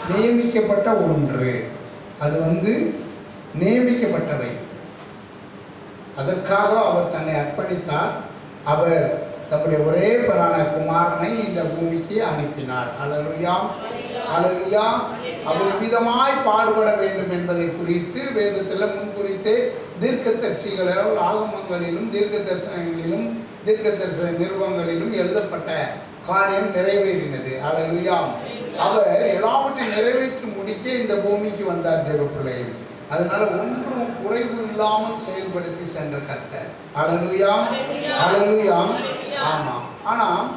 நியமிக்கப்பட்ட ஒன்று. அது நியமிக்கப்பட்டவை. அதற்காக அவர் தன்னை அர்ப்பணித்தார். அவர் தம்முடைய ஒரே பேரான குமாரனை இந்த பூமிக்கு அனுப்பினார். அல்லேலூயா, அல்லேலூயா. அவர் விதமாய் பாடுபட வேண்டும் என்பதை குறித்து வேதத்தில் முன்குறித்து தீர்க்கதரிசிகளால் ஆகமங்களிலும் தீர்க்க தரிசன நிருபங்களிலும் எழுதப்பட்ட காரியம் நிறைவேறினது. அல்லேலூயா. அவர் எல்லாவற்றையும் நிறைவேற்றி முடிக்க இந்த பூமிக்கு வந்தார் தேவ பிள்ளைகள். அதனால ஒன்றும் குறைவு இல்லாமல் செயல்படுத்தி சென்ற கர்த்தர். அல்லேலூயா, அல்லேலூயா. ஆமாம். ஆனால்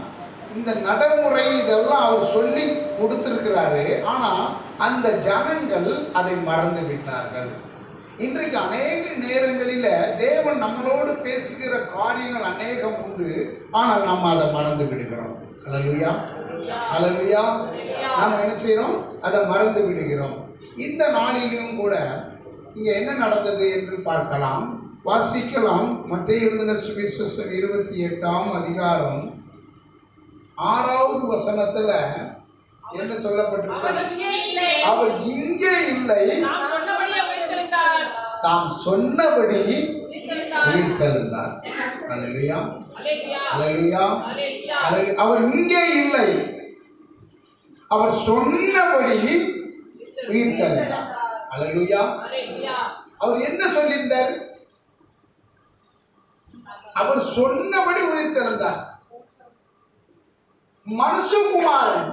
இந்த நடைமுறை இதெல்லாம் அவர் சொல்லி கொடுத்திருக்கிறாரு. ஆனால் அந்த ஜனங்கள் அதை மறந்து விட்டார்கள். இன்றைக்கு அநேக நேரங்களில் தேவன் நம்மளோடு பேசுகிற காரியங்கள் அநேகம் உண்டு. ஆனால் நம்ம அதை மறந்து விடுகிறோம். அல்லேலூயா, அல்லேலூயா. நாம் என்ன செய்கிறோம்? அதை மறந்து விடுகிறோம். இந்த நாளிலும் கூட இங்கே என்ன நடந்தது என்று பார்க்கலாம், வாசிக்கலாம். மத்தேயு எழுதின சுவிசேஷம் 28ஆம் அதிகாரம் 6வது வசனத்தில் என்ன சொல்லப்பட்டிருக்கிறது? அவர் இங்கே இல்லை, தாம் சொன்னபடி உயிர்த்தெழுந்தார். அல்லேலூயா, அல்லேலூயா. அவர் இங்கே இல்லை, அவர் சொன்னபடி உயிர்த்தெழுந்தார். அல்லேலூயா. அவர் என்ன சொல்லியிருந்தார்? அவர் சொன்னபடி உயிர்த்தெழுந்தார். மனுஷகுமாரன்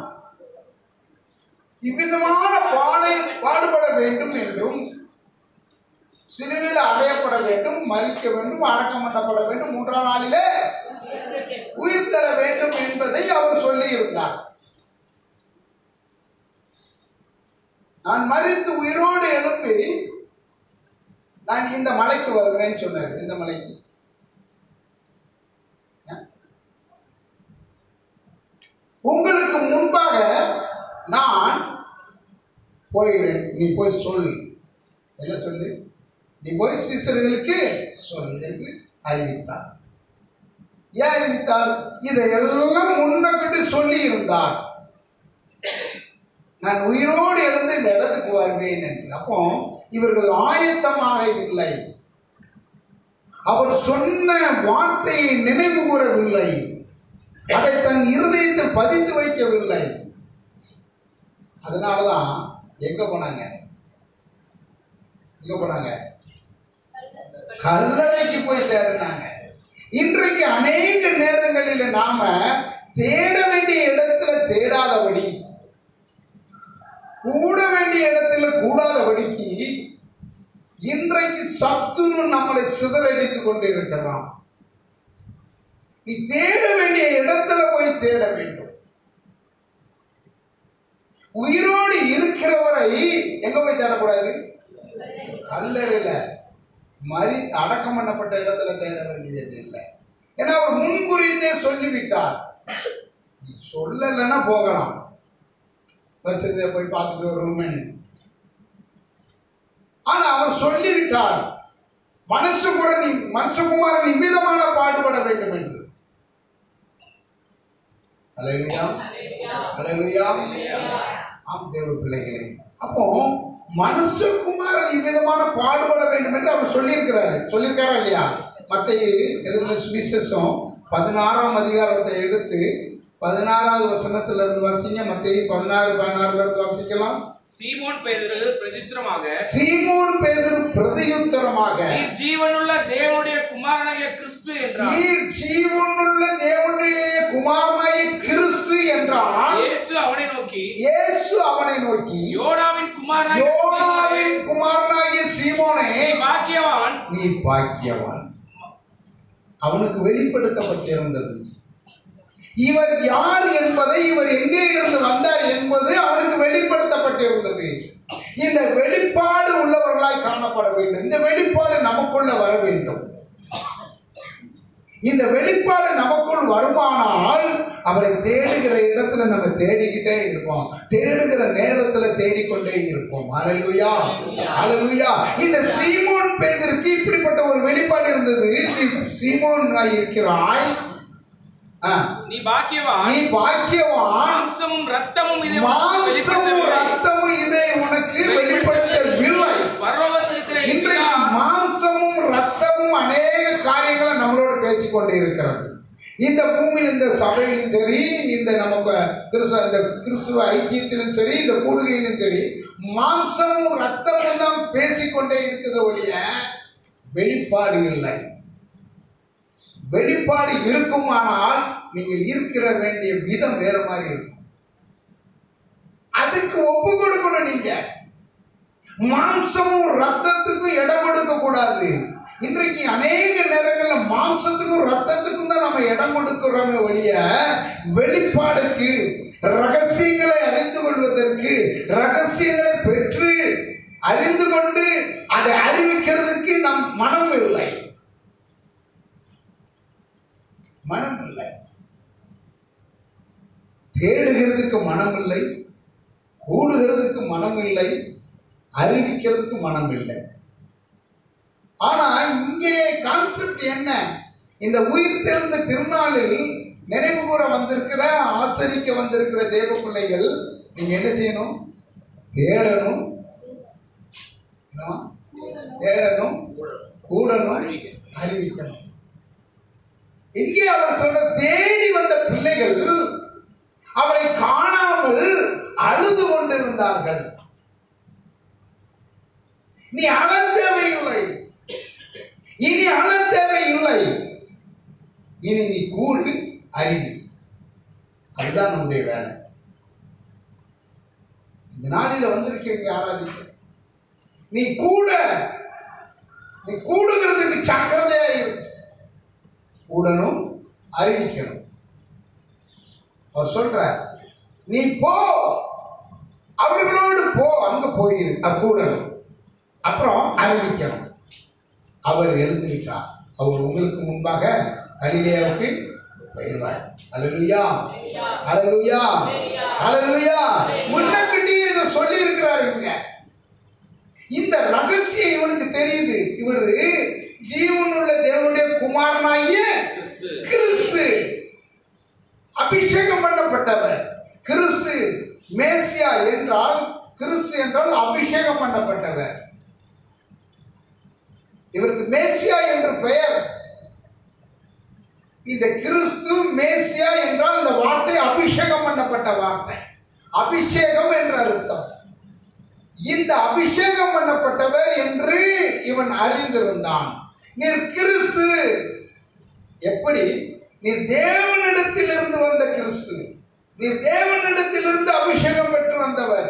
இவ்விதமான பாடுபட வேண்டும் என்றும் சிலுவையில் அடையப்பட வேண்டும், மரிக்க வேண்டும், அடக்கம் பண்ணப்பட வேண்டும், 3ஆம் நாளிலே உயிர்த்தெழ வேண்டும் என்பதை அவர் சொல்லி இருந்தார். நான் மரித்து உயிரோடு எழுப்பி நான் இந்த மலைக்கு வருவேன்னு சொன்னார். இந்த மலைக்கு உங்களுக்கு முன்பாக நான் போகிறேன், நீ போய் சொல். என்ன சொல்லு? நீ போய் சீசர்களுக்கு சொல் என்று அறிவித்தார். ஏன் அறிவித்தார்? இதையெல்லாம் முன்னக்கிட்டு சொல்லி இருந்தார். நான் உயிரோடு எழுந்து இந்த இடத்துக்கு வருவேன் என்று. அப்போ இவர்கள் ஆயத்தமாக இல்லை. அவர் சொன்ன வார்த்தையை நினைவு கூறவில்லை. அதை தன் இருதயத்தில் பதித்து வைக்கவில்லை. அதனாலதான் எங்க போனாங்க? கல்லறைக்கு போய் தேடினாங்க. இன்றைக்கு அநேக நேரங்களில் நாம தேட வேண்டிய இடத்துல தேடாதபடி, கூட வேண்டிய இடத்துல கூடாதபடிக்கு இன்றைக்கு சத்துரு நம்மளை சிதறடித்துக் கொண்டிருக்கிறான். நீ தேட வேண்டிய இடத்துல போய் தேட வேண்டும். உயிரோடு இருக்கிறவரை எங்க போய் தேடக்கூடாது? கல்லறையில அடக்கம் பண்ணப்பட்ட இடத்துல தேட வேண்டியது இல்லை. ஏன்னா அவர் முன்குறித்தே சொல்லிவிட்டார். சொல்லலைன்னா போகலாம், வச்சதை போய் பார்த்துட்டு வருவோம். ஆனா அவர் சொல்லிவிட்டார், மனுஷகுமாரன் இவ்விதமான பாடுபட வேண்டும் என்று. அல்லேலூயா, அல்லேலூயா. ஆம் தேவ பிள்ளைகளே, அப்போ மனுஷகுமாரன் இவ்விதமான பாடுபட வேண்டும் என்று அவர் சொல்லியிருக்காரா இல்லையா? மத்தேயு எழுதின சுவிசேஷம் 16ஆம் அதிகாரத்தை எடுத்து 16வது வசனத்துல இருந்து வாசிங்க. மத்தேயு 16:16 இருந்து வாசிக்கலாம். சீமோன் பேதுரு பிரதியுத்தரமாக நீர் ஜீவனுள்ள தேவனுடைய குமாரனாகிய கிறிஸ்து என்றார். நீர் ஜீவனுள்ள தேவனுடைய குமாரனாகிய கிறிஸ்து என்றார். இயேசு அவனை நோக்கி யோனாவின் குமாரனாகிய சீமோனே, நீ பாக்கியவான். அவனுக்கு வெளிப்படுத்தப்பட்டிருந்தது. இவர் யார் என்பதை, இவர் எங்கே இருந்து வந்தார் என்பது அவனுக்கு வெளிப்படுத்தப்பட்டிருந்தது. இந்த வெளிப்பாடு உள்ளவர்களாய் காணப்பட வேண்டும். இந்த வெளிப்பாடு நமக்குள்ள வர வேண்டும். இந்த வெளிப்பாடு நமக்குள் வருமானால் அவரை தேடுகிற இடத்துல நம்ம தேடிக்கிட்டே இருப்போம். தேடுகிற நேரத்துல தேடிக்கொண்டே இருப்போம். அல்லேலூயா, அல்லேலூயா. இந்த சீமோன் பேதுருக்கு இப்படிப்பட்ட ஒரு வெளிப்பாடு இருந்தது. சீமோன் இருக்கிறாய், நீ பாக்கியவான். மாம்சமும் ரத்தமும் சொல்லப்பட்டு இருக்கிறது. இந்த பூமியில் இந்த சபையிலும் சரி, இந்த நமக்கு கிறிஸ்துவ ஐக்கியத்திலும் சரி, இந்த கூடுகையிலும் சரி, மாம்சமும் ரத்தமும் தான் பேசிக்கொண்டே இருக்குது ஒழிய வெளிப்பாடு இல்லை. வெளிப்பாடு இருக்குமானால் நீங்கள் இருக்கிற வேண்டிய விதம் வேற மாதிரி இருக்கும். அதுக்கு ஒப்பு கொடுக்கணும். நீங்க மாம்சமும் ரத்தத்துக்கும் இடம் கொடுக்க கூடாது. இன்றைக்கு அநேக நேரங்களில் மாம்சத்துக்கும் ரத்தத்துக்கும் தான் நம்ம இடம் கொடுக்கிறோமே ஒழிய வெளிப்பாடுக்கு, ரகசியங்களை அறிந்து கொள்வதற்கு, ரகசியங்களை பெற்று அறிந்து கொண்டு அதை அறிவிக்கிறதுக்கு நம் மனம் இல்லை. மனம் இல்லை. தேடுகிறதுக்கு மனம் இல்லை, கூடுகிறதுக்கு மனம் இல்லை, அறிவிக்கிறதுக்கு மனம் இல்லை. ஆனா இங்கே கான்செப்ட் என்ன? இந்த உயிர் தெழுந்த திருநாளில் நினைவு கூற வந்திருக்கிற, ஆசரிக்க வந்திருக்கிற தேவ பிள்ளைகள், நீங்க என்ன செய்யணும்? தேடணும், தேடணும், கூடணும், அறிவிக்கணும். இங்கே அவர் சொல்ற தேடி வந்த பிள்ளைகள் அவரை காணாமல் அழுது கொண்டிருந்தார்கள். நீ அழ தேவையில்லை, இனி அழ தேவையில்லை, இனி நீ கூடு, அறிவி. அதுதான் நம்முடைய வேலை. இந்த நாளில வந்திருக்கிறீங்க ஆராதிக்க, நீ கூட, நீ கூடுகிறதுக்கு சக்கரதையா இருக்கு. கூடணும், அறிவிக்கணும். அவர் சொல்ற, நீ போ, அவர்களோடு போ, அங்க போயிரு, கூடணும், அப்புறம் அறிவிக்கணும். அவர் எழுந்திருக்கார். அவர் உங்களுக்கு முன்பாக கலிலேயாவுக்கு போயிடுவார். அல்லேலூயா, அல்லேலூயா, அல்லேலூயா. முன்னக்கிட்டே இதை சொல்லி இருக்கிறாருங்க. இந்த ரகசியம் இவனுக்கு தெரியுது. இவர் ஜீவனுள்ள தேவனுடைய குமாரனாகிய கிறிஸ்து, அபிஷேகம் பண்ணப்பட்டவர். கிறிஸ்து மேசியா என்றால், கிறிஸ்து என்றால் அபிஷேகம் பண்ணப்பட்டவர். இவருக்கு மேசியா என்று பெயர். இந்த கிறிஸ்து மேசியா என்றால் இந்த வார்த்தை அபிஷேகம் பண்ணப்பட்ட வார்த்தை. அபிஷேகம் என்ற அர்த்தம். இந்த அபிஷேகம் பண்ணப்பட்டவர் என்று இவன் அறிந்திருந்தான். நீர் கிறிஸ்து, எப்படி? நீர் தேவனிடத்திலிருந்து வந்த கிறிஸ்து, நீர் தேவனிடத்திலிருந்து அபிஷேகம் பெற்று வந்தவர்.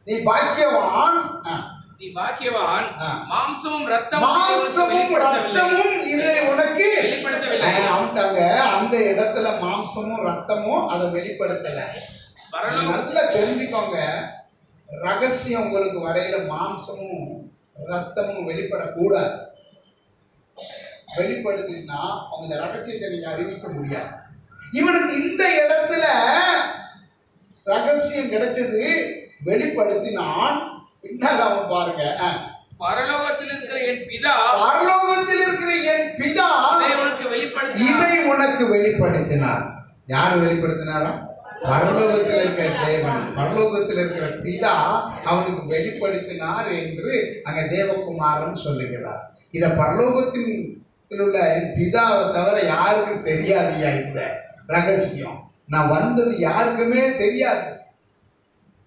நீ பாக்கியவான், நீ பாக்கியவான், மாம்சமும் ரத்தமும் இதை உனக்கு வெளிப்படுத்தவில்லை. அந்த இடத்துல மாம்சமும் ரத்தமும் அதை வெளிப்படுத்தல. நல்லா தெரிஞ்சுக்கோங்க, ரகசியம் உங்களுக்கு வரையில மாம்சமும் ரத்தமும் வெளிப்படக்கூடாது. வெளிப்படுத்தினா அவங்க ரகசியத்தை நீங்க அறிவிக்க முடியாது. இவனுக்கு இந்த இடத்துல ரகசியம் கிடைச்சது, வெளிப்படுத்தினான். பின்னால் அவன் பாருங்க, பரலோகத்தில் இருக்கிற என் பிதா, பரலோகத்தில் இருக்கிற என் பிதா இதை உனக்கு வெளிப்படுத்தினார். யார் வெளிப்படுத்தினாரா? பரலோகத்தில் இருக்கிற தேவன், பரலோகத்தில் இருக்கிற பிதா அவனுக்கு வெளிப்படுத்தினார் என்று அங்க தேவகுமாரன் சொல்லுகிறார். இத பரலோகத்தில் உள்ள என் பிதாவை தவிர யாருக்கும் தெரியாதியா இந்த ரகசியம். நான் வந்தது யாருக்குமே தெரியாது.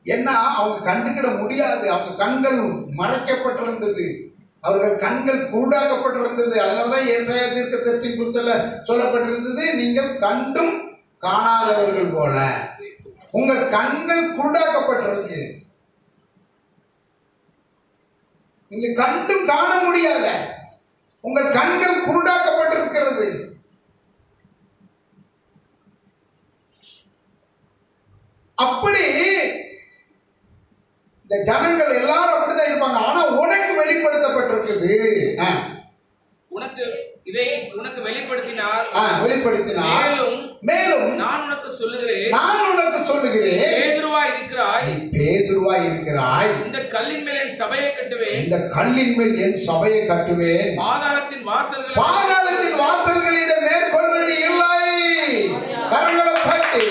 ஏன்னா அவங்க கண்டுக்கிட முடியாது. அவங்க கண்கள் மறைக்கப்பட்டிருந்தது, அவர்கள் கண்கள் கூடாக்கப்பட்டிருந்தது. அதனாலதான் ஏசாயா தீர்க்கதரிசியின் புத்தகத்துல சொல்லப்பட்டிருந்தது, நீங்கள் கண்டும் காணாதவர்கள் போல. உங்கள் கண்கள் குருடாக்கப்பட்டிருக்கு, நீங்க கண்டும் காண முடியாத, உங்கள் கண்கள் குருடாக்கப்பட்டிருக்கிறது. அப்படி இந்த ஜனங்கள் எல்லாரும் அப்படிதான் இருப்பாங்க. ஆனா உனக்கு வெளிப்படுத்தப்பட்டிருக்குது. உனக்கு வெளிப்படுத்தினார், மேலும் நான் உனக்கு சொல்லுகிறேன், பேதுருவாய் இருக்கிறாய். இந்த கல்லின் மேல் என் சபையை கட்டுவேன், இந்த கல்லின் மேல் என் சபையை கட்டுவேன். பாதாளத்தின் வாசல்கள் இதை மேற்கொள்வது இல்லை. கரங்களை தட்டி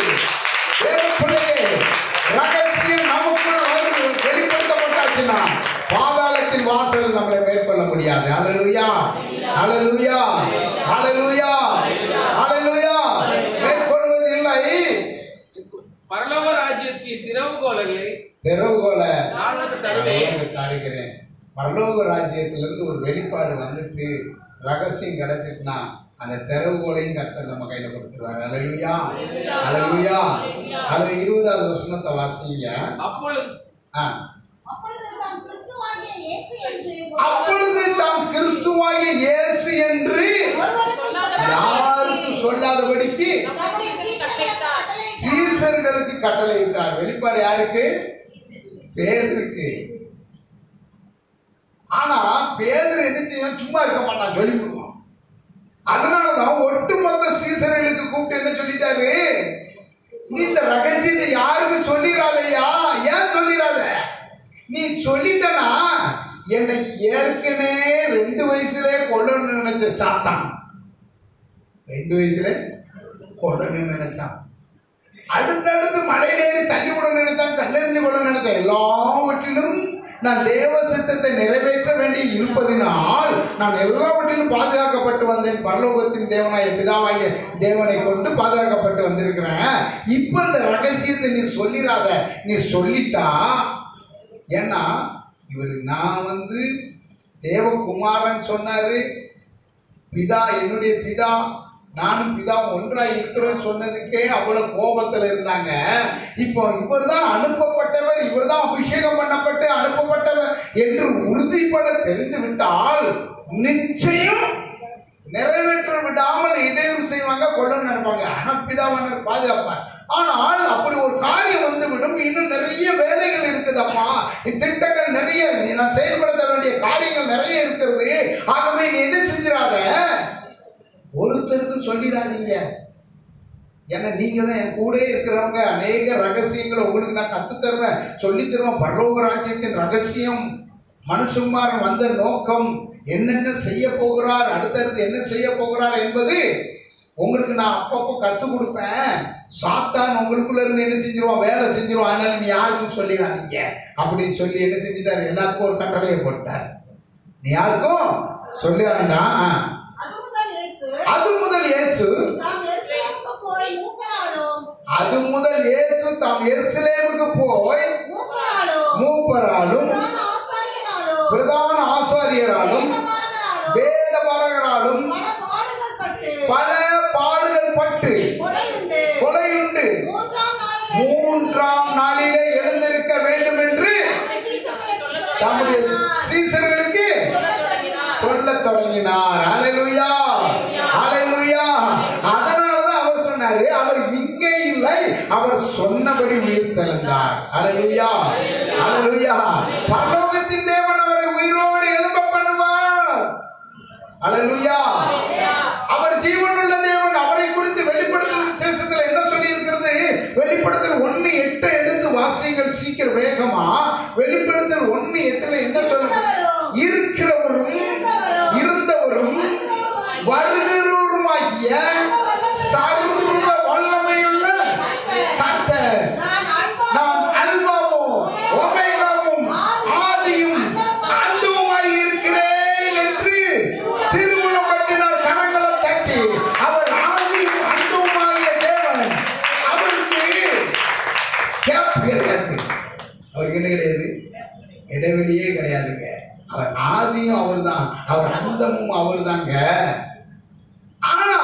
ரகசியம் நமக்குள் வெளிப்படுத்தப்பட்டாச்சுன்னா பாதாளத்தின் வாசல் நம்மளை மேற்கொள்ள முடியாது. பரலோக ராஜ்யத்தின் திறவுகோலை நான் உனக்கு தருவேன். தருகிறேன். பரலோக ராஜ்யத்திலிருந்து ஒரு வெளிப்பாடு வந்துட்டு ரகசியம் கிடைச்சிட்டுனா அந்த திறவுகோலையும் கர்த்தர் நம்ம கையில கொடுத்துருவாரு. அல்லேலூயா, அல்லேலூயா. அது 20வது வசனத்தை வாசிங்க. அப்பொழுது தாம் கிறிஸ்துவாகிய இயேசு என்று யாருக்கும் சொல்லாதபடிக்கு சீசர்களுக்கு கட்டளையிட்டார். வெளிப்பாடு யாருக்கு? பேதுருக்கு. ஆனா பேதுரு என்ன செய்வான்? சும்மா இருக்க மாட்டான், சொல்லி விடுவான். அதனாலதான் ஒட்டுமொத்த சீசர்களுக்கு கூப்பிட்டு என்ன சொல்லிட்டாரு? நீ இந்த ரகசியத்தை யாருக்கும் சொல்லிடாதையா. ஏன் சொல்லிடாத? நீ சொல்லிட்டனா என்னை ஏற்கனவே 2 வயசுல கொல்லணும்னு நினைச்ச சாத்தான் 2 வயசுல கொல்லணும்னு நினைச்சான். அடுத்தடுத்து மலையிலேறி தள்ளி விட நினைத்தான், கல்லெறிஞ்சு கொள்ள நினைத்தான். எல்லாவற்றிலும் நான் தேவ சித்தத்தை நிறைவேற்ற வேண்டி இருப்பதினால் நான் எல்லாவற்றிலும் பாதுகாக்கப்பட்டு வந்தேன். பரலோகத்தின் தேவனாய பிதாவாகிய தேவனை கொண்டு பாதுகாக்கப்பட்டு வந்திருக்கிறேன். இப்ப இந்த ரகசியத்தை நீ சொல்லிடாத. நீ சொல்லிட்டா, ஏன்னா இவர் நான் தேவகுமாரன் சொன்னாரு, பிதா என்னுடைய பிதா நானும் பிதா ஒன்றாய் இருக்கிறோம் சொன்னதுக்கே அவ்வளவு கோபத்தில் இருந்தாங்க. இப்போ இவர் தான் அனுப்பப்பட்டவர், இவர் தான் அபிஷேகம் பண்ணப்பட்டு அனுப்பப்பட்டவர் என்று உறுதிப்பட தெரிந்து விட்டால் நிச்சயம் நிறைவேற்ற விடாமல் இடையூறு செய்வாங்க, கொள்ளணும் நினைப்பாங்க. ஆனால் பிதாவானவர் பாதுகாப்பார். ஆனால் அப்படி ஒரு காரியம் வந்துவிடும். இன்னும் நிறைய வேலைகள் இருக்குதப்பா, திட்டங்கள் நிறைய, நான் செயல்படுத்த வேண்டிய காரியங்கள் நிறைய இருக்கிறது. ஆகவே நீ என்ன செஞ்சிடாத, ஒருத்தருக்கும் சொல்லிடாதீங்க. ஏன்னா நீங்க தான் என் கூட இருக்கிறவங்க. அநேக ரகசியங்களை உங்களுக்கு நான் கத்து தருவேன், சொல்லி தருவேன். பரலோக ராஜ்யத்தின் ரகசியம், மனுஷகுமாரன் வந்த நோக்கம், என்னென்ன செய்ய போகிறார், அடுத்தடுத்து என்ன செய்ய போகிறார் என்பது உங்களுக்கு நான் அப்பப்போ கற்றுக் கொடுப்பேன். சாத்தான் உங்களுக்குள்ள இருந்து என்ன செஞ்சிருவான்? வேலை செஞ்சிருவான். அதனால நீ யாருக்கும் சொல்லிடாதீங்க அப்படின்னு சொல்லி என்ன செஞ்சுட்டாரு? எல்லாத்துக்கும் ஒரு கட்டளையை போட்டார். நீ யாருக்கும் சொல்லிடாண்டா. அது முதல் இயேசு தாம் எருசலேமுக்கு போய் மூப்பராலும் பிரதான ஆசாரியராலும் வேதபாரகராலும் பல பாடுகள் பட்டு கொலையுண்டு 3ஆம் நாளிலே எழுந்திருக்க வேண்டும் என்று தம்முடைய சீசர்களுக்கு சொல்லத் தொடங்கினார். அல்லேலூயா, அல்லேலூயா. அதனாலதான் அவர் சொன்னாரு, அவர் இங்கே இல்லை, அவர் சொன்னபடி உயிர்த்தெழுந்தார். அல்லேலூயா, அல்லேலூயா. பரலோகத்தின் தேவன் அவரை உயிரோடு எழும்ப பண்ணுவார். அல்லேலூயா. அவர் ஜீவனுள்ள தேவன். அவரை குறித்து வெளிப்படுத்தல் விசேஷத்தில் என்ன சொல்லி இருக்கிறது? வெளிப்படுத்தல் 1:8 எடுத்து வாசியுங்கள் சீக்கிரம் வேகமா. வெளிப்படுத்தல் 1:8 என்ன சொல்லுங்க? இருக்கிறவரும் இருந்தவரும் வருகிறவருமாகிய சர்வ வல்லமையுள்ள கர்த்தர், நான் அல்பாவும் ஒமேகாவும் ஆதியும் அந்தவுமாய் இருக்கிறேன் என்று திருவுளம் பற்றினார். கரங்களை தட்டி அவர் ஆதியும் அந்தவுமாகிய தேவன். அவருக்கு கேப் கிடையாது, அவருக்கு என்ன கிடையாது? இடைவெளியே கிடையாதுங்க. அவர் ஆதியும் அவர் தான், அவர் அந்தமும் அவர் தாங்க. ஆனா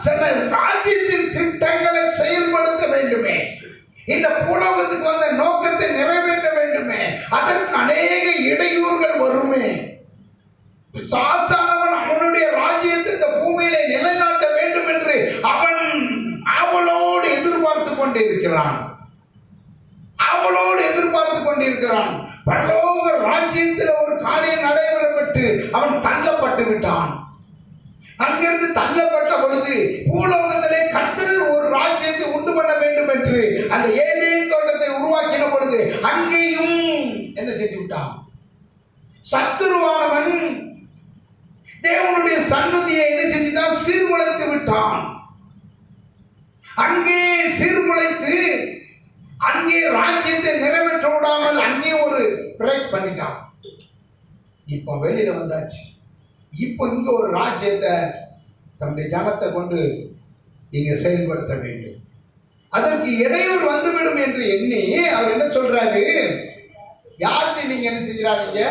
சில ராஜ்யத்தின் திட்டங்களை செயல்படுத்த வேண்டுமே, இந்த பூலோகத்துக்கு வந்த நோக்கத்தை நிறைவேற்ற வேண்டுமே, அதற்கு அநேக இடையூறுகள் வருமே. சாத்தானவன் அவனுடைய ராஜ்யத்தை இந்த பூமியிலே நிலைநாட்ட வேண்டும் என்று அவன் அவளோடு எதிர்பார்த்து கொண்டிருக்கிறான், அவளோடு எதிர்பார்த்து கொண்டிருக்கிறான். பரலோக ராஜ்யத்தில் ஒரு காரியம் நடைபெறப்பட்டு அவன் தள்ளப்பட்டு விட்டான். அங்கிருந்து தள்ளப்பட்ட பொழுது பூலோகத்திலே கர்த்தர் ஒரு ராஜ்யத்தை உண்டு பண்ண வேண்டும் என்று அந்த ஏதேன் தோட்டத்தை உருவாக்கின பொழுது அங்கேயும் என்ன செய்து விட்டான்? சத்துருவானவன் தேவனுடைய சன்னதியை என்ன செஞ்சிட்டான்? சீர்குலைத்து விட்டான். அங்கே சீர்குலைத்து அங்கே ராஜ்யத்தை நிறைவேற்ற விடாமல் அங்கே ஒரு பிரேக் பண்ணிட்டான். இப்ப வெளியில வந்தாச்சு. இப்போ இங்க ஒரு ராஜ்யத்தை தன்னுடைய ஜனத்தை கொண்டு இங்க செயல்படுத்த வேண்டும். அதற்கு இடையூறு வந்துவிடும் என்று எண்ணி அவர் என்ன சொல்றாரு, யாருக்கு நீங்க என்ன செஞ்சிடாதீங்க,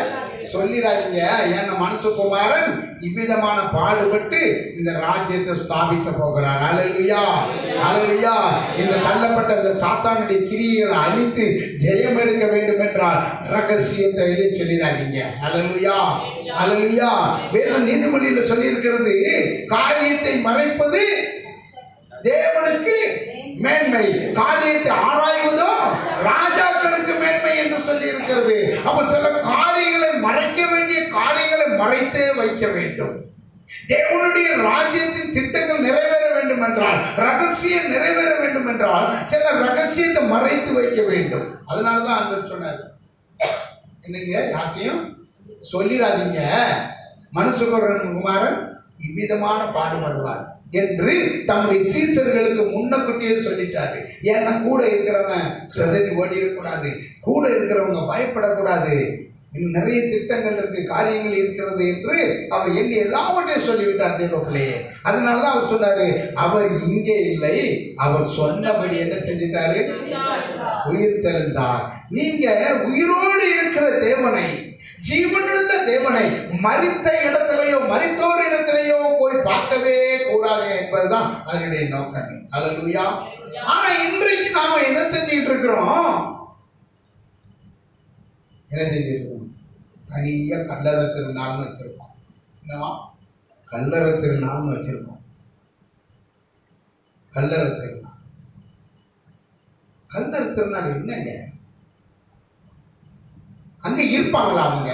சொல்லிடாதீங்க, ஏன்னா மனுஷகுமாரன் இவ்விதமான பாடுபட்டு இந்த ராஜ்யத்தை ஸ்தாபிக்க போகிறார். அல்லேலூயா, அல்லேலூயா. இந்த தள்ளப்பட்ட இந்த சாத்தானுடைய கிரியைகளை அழித்து ஜெயம் எடுக்க வேண்டும் என்றால் ரகசியத்தை வெளியே சொல்லிடாதீங்க. அல்லேலூயா, அல்லேலூயா. வேதம் நீதிமொழியில் சொல்லி இருக்கிறது, காரியத்தை மறைப்பது தேவனுக்கு மேன்மை, காரியத்தை ஆராய்வதோ ராஜாக்களுக்கு மேன்மை என்று சொல்லி இருக்கிறது. அப்ப சில காரியங்களை மறைக்க வேண்டிய காரியங்களை மறைத்தே வைக்க வேண்டும். தேவனுடைய ராஜ்யத்தின் திட்டங்கள் நிறைவேற வேண்டும் என்றால், ரகசியம் நிறைவேற வேண்டும் என்றால் சில ரகசியத்தை மறைத்து வைக்க வேண்டும். அதனாலதான் அங்க சொன்னார், என்னங்க யார்ட்டையும் சொல்லிடாதீங்க, மனுஷகுமாரன் இவ்விதமான பாடுபடுவார் என்று தம்முடைய சீசர்களுக்கு முன்னக்கூட்டியே சொல்லிட்டாரு. ஏன்னா கூட இருக்கிறவன் சிதறி ஓடி இருக்கக்கூடாது, கூட இருக்கிறவங்க பயப்படக்கூடாது, இன்னும் நிறைய திட்டங்கள் இருக்கு, காரியங்கள் இருக்கிறது என்று அவர் எண்ணி எல்லாவற்றையும் சொல்லிவிட்டார் தேவப்பிள்ளையே. அதனாலதான் அவர் சொன்னாரு, அவர் இங்கே இல்லை, அவர் சொன்னபடி என்ன செஞ்சிட்டாரு, உயிர் தெழுந்தார். நீங்க உயிரோடு இருக்கிற தேவனை, ஜீவனுள்ள தேவனை மரித்த இடத்திலேயோ மரித்தோர் இடத்திலேயோ போய் பார்க்கவே கூடாது என்பதுதான் அதனுடைய நோக்கம். அல்லேலூயா. ஆனா இன்றைக்கு நாம என்ன செஞ்சிட்டு இருக்கிறோம், என்ன செஞ்சிட்டு இருக்கோம், தனியா கல்லறை திருநாள்னு வச்சிருக்கோம். என்னவா, கல்லறை திருநாள்னு வச்சிருக்கோம். கல்லறை திருநாள், கல்லறை திருநாள் என்னங்க, அங்க இருப்பாங்களா? அவங்க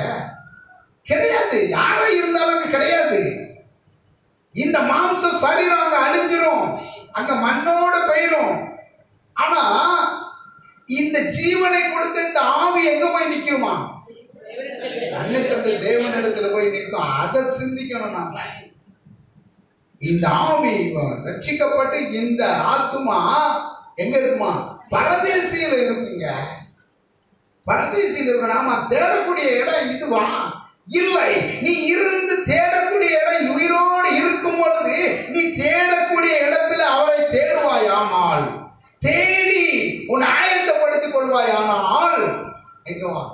கிடையாது, யாரா இருந்தாலும் கிடையாது. இந்த மாம்ச சரீரம் அங்க அழிஞ்சிரும், அங்க மண்ணோட போயிரும். ஆனா இந்த ஜீவனை கொடுத்த இந்த ஆவி எங்க போய் நிக்குமா, அன்னை தந்தை தேவனிடத்துல போய் நிற்கும். அதை சிந்திக்கணும் நாம. இந்த ஆவி ரட்சிக்கப்பட்டு இந்த ஆத்துமா எங்க இருக்குமா, பரதேசியில இருக்குங்க. பரதேசியில் இருக்க நாம தேடக்கூடிய இடம் இதுவா? இல்லை. நீ இருந்து தேடக்கூடிய இடம் உயிரோடு இருக்கும் பொழுது நீ தேடக்கூடிய இடத்துல அவரை தேடுவாயானால், தேடி உன் ஆயத்தப்படுத்திக் கொள்வாயானால் எங்கவா,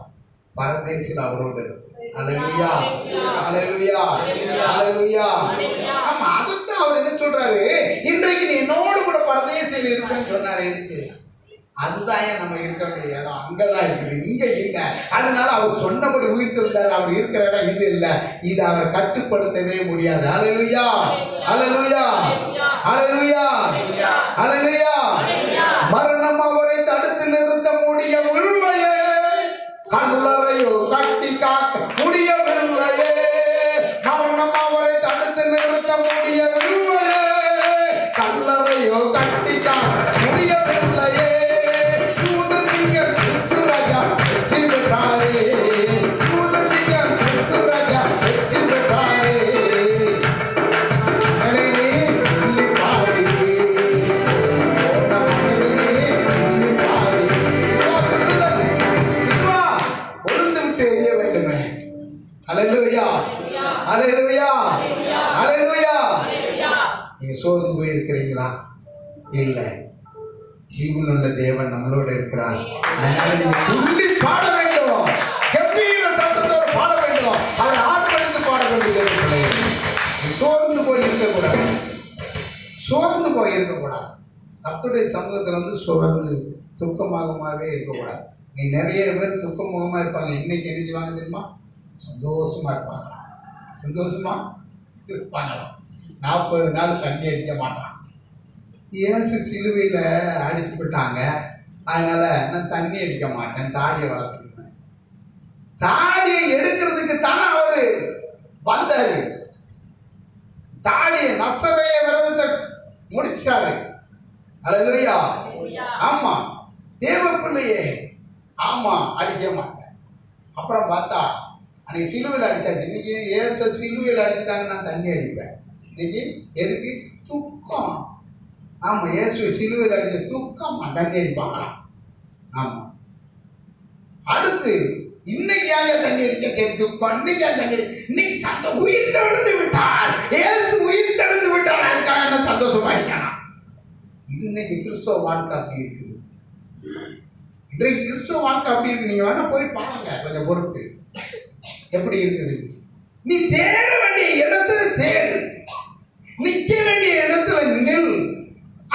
பரதேசியில் அவரோடு. அல்லேலூயா, அல்லேலூயா, அல்லேலூயா. ஆமா, அதைத்தான் அவர் என்ன சொல்றாரு, இன்றைக்கு நீ என்னோடு கூட பரதேசியில் இருப்பேன்னு சொன்னாரு. எதுக்கு? அதுதான் நம்ம இருக்க வேண்டிய இடம் அங்கதான் இருக்குது, இங்க இல்ல. அதனால அவர் சொன்னபடி உயிர்த்திருந்தார். அவர் இருக்கிற இடம் இது இல்ல, இது அவர் கட்டுப்படுத்தவே முடியாது. அல்லேலூயா, அல்லேலூயா, அல்லேலூயா, அல்லேலூயா. மரணம் அவரை தடுத்து நிறுத்த முடியவில்லையே, கல்லறையோ கட்டி காக்க முடியவில்லையே. மரணம் அவரை தடுத்து நிறுத்த முடியவில்லையே, கல்லறையோ கட்டி காக்க முடியவில்லையே. சோர்ந்து போயிருக்கிறீங்களா? இல்ல, ஜீவனுள்ள தேவன் நம்மளோட இருக்கிறார். அதனால நீங்க துள்ளி பாட வேண்டும், கம்பீர சத்தத்தோடு பாட வேண்டும், அவர் ஆர்ப்பரித்து பாட வேண்டும். சோர்ந்து போய் இருக்கக்கூடாது, சோர்ந்து போய் இருக்கக்கூடாது. கர்த்தருடைய சமூகத்தில் வந்து சோர்ந்து துக்கமாகவே இருக்கக்கூடாது. நீ நிறைய பேர் துக்கமுகமா இருப்பாங்க, இன்னைக்கு என்ன செய்வாங்க தெரியுமா, சந்தோஷமா இருப்பாங்க. சந்தோஷமா இருப்பாங்களாம். 40 நாள் தண்ணி அடிக்க மாட்டான். ஏசு சிலுவையில் அடிச்சு விட்டாங்க, அதனால நான் தண்ணி அடிக்க மாட்டேன், தாடியை வளர்த்துருவேன். தாடியை எடுக்கிறதுக்கு தானே அவரு வந்தாரு. தாடியை நசரேய விரதத்தை முடிச்சாரு. அல்லேலூயா. ஆமா, தேவ பிள்ளையே, ஆமா அடிக்க மாட்டேன். அப்புறம் பார்த்தா அன்னைக்கு சிலுவையில் அடிச்சாச்சு. இன்னைக்கு ஏசு சிலுவையில் அடிச்சுட்டாங்க, நான் தண்ணி அடிப்பேன். இன்னைக்கு எதுக்கு? துக்கம். ஆமா, இயேசு சிலுவையில் அடிச்ச துக்கம், தண்ணி அடிப்பாங்களாம். ஆமா. அடுத்து இன்னைக்கு ஏன் தண்ணி அடிக்க சரி துக்கம், இன்னைக்கு ஏன் தண்ணி, இன்னைக்கு சந்த உயிர் தெழுந்து விட்டார், இயேசு உயிர் தெழுந்து விட்டார், அதுக்காக என்ன சந்தோஷமா அடிக்கணும்? இன்னைக்கு கிறிஸ்தவ வாழ்க்கை அப்படி இருக்குது. இன்றைக்கு கிறிஸ்தவ வாழ்க்கை அப்படி இருக்கு. நீங்க வேணா போய் பாருங்க கொஞ்சம் பொறுத்து எப்படி இருக்குது. நீ தேட வேண்டிய இடத்துல தேடு, நிக்க வேண்டிய இடத்துல நில்,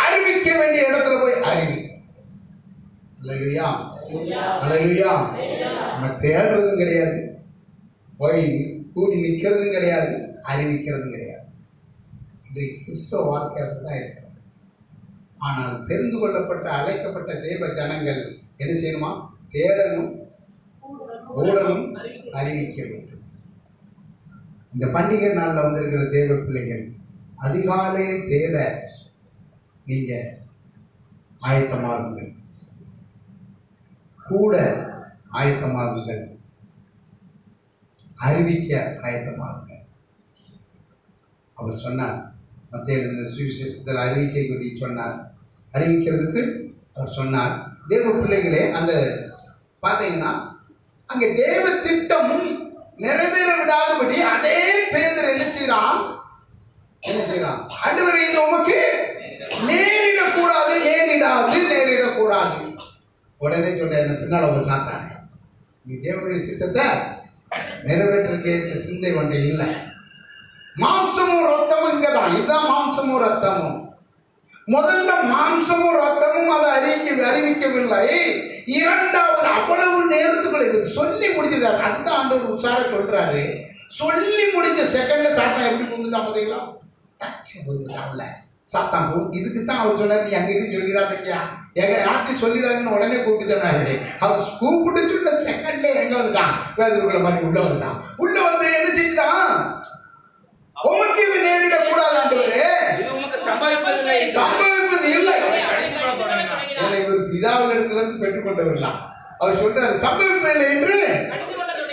அறிவிக்க வேண்டிய இடத்துல போய் அறிவி. அல்லேலூயா, அல்லேலூயா. நம்ம தேடுறதும் கிடையாது, போய் கூடி நிற்கிறதும் கிடையாது, அறிவிக்கிறதும் கிடையாது. இன்றைக்கு கிறிஸ்தவ வாழ்க்கை அப்படிதான் இருக்கிறது. ஆனால் தெரிந்து கொள்ளப்பட்ட அழைக்கப்பட்ட தேவ ஜனங்கள் என்ன செய்யணுமா? தேடணும், ஓடணும், அறிவிக்க வேண்டும். இந்த பண்டிகை நாளில் வந்திருக்கிற தேவ பிள்ளைகள் அதிகாலையில் தேட நீங்க ஆயத்தமாகுங்கள், கூட ஆயத்தமாகுங்கள், அறிவிக்க ஆயத்தமாகுங்கள். அவர் சொன்னார், மத்திய சுவிசேஷத்தில் அறிவிக்கை பற்றி சொன்னார். அறிவிக்கிறதுக்கு அவர் சொன்னார். தேவ பிள்ளைகளே, அந்த பார்த்தீங்கன்னா அங்கே தேவ திட்டம் நிறைவேற விடாதபடி அதே பேதர் என்ன செய்யறான்? ஆண்டவரே, இது உமக்கு நேரிடக்கூடாது, நேரிடக்கூடாது. உடனே சொல்ற பின்னால ஒரு சாத்தானே, நீ தேவனுடைய சித்தத்தை நிறைவேற்ற சிந்தை ஒன்றை இல்லை. மாம்சமும் ரத்தமும் இங்கதான். இதுதான் மாம்சமும் ரத்தமும். முதல்ல மாம்சமும் ரத்தமும் அதை அறிவிக்கவில்லை. இரண்டாவது அவ்வளவு நேரத்துக்குள்ள இது சொல்லி முடிச்சிருக்காரு. அந்த ஆண்டவர் உச்சார சொல்றாரு. சொல்லி முடிஞ்ச செகண்ட்ல சாத்தான் எப்படி புகுந்துட்டான் பார்த்தீங்களா? புகுந்துட்டான்ல சாத்தான். இதுக்கு தான் அவர் சொன்னார், நீ அங்கிட்டு சொல்லிடாதீங்க, எங்க யார்கிட்ட சொல்லிடாதுன்னு உடனே கூப்பிட்டு சொன்னாரு. அவர் கூப்பிட்டு சொன்ன செகண்ட்ல எங்க வந்துட்டான்? வேதருக்குள்ள மாதிரி உள்ள வந்துட்டான். உள்ள வந்து என்ன செஞ்சுட்டான்? உமக்கு இது நேரிடக்கூடாது ஆண்டவரே, சம்பவிப்பது இல்லை. ஏன்னா இவர் பிதாவில் இடத்துல இருந்து பெற்றுக்கொண்டவர்களாம். அவர் சொல்றாரு சம்பவிப்பதில்லை என்று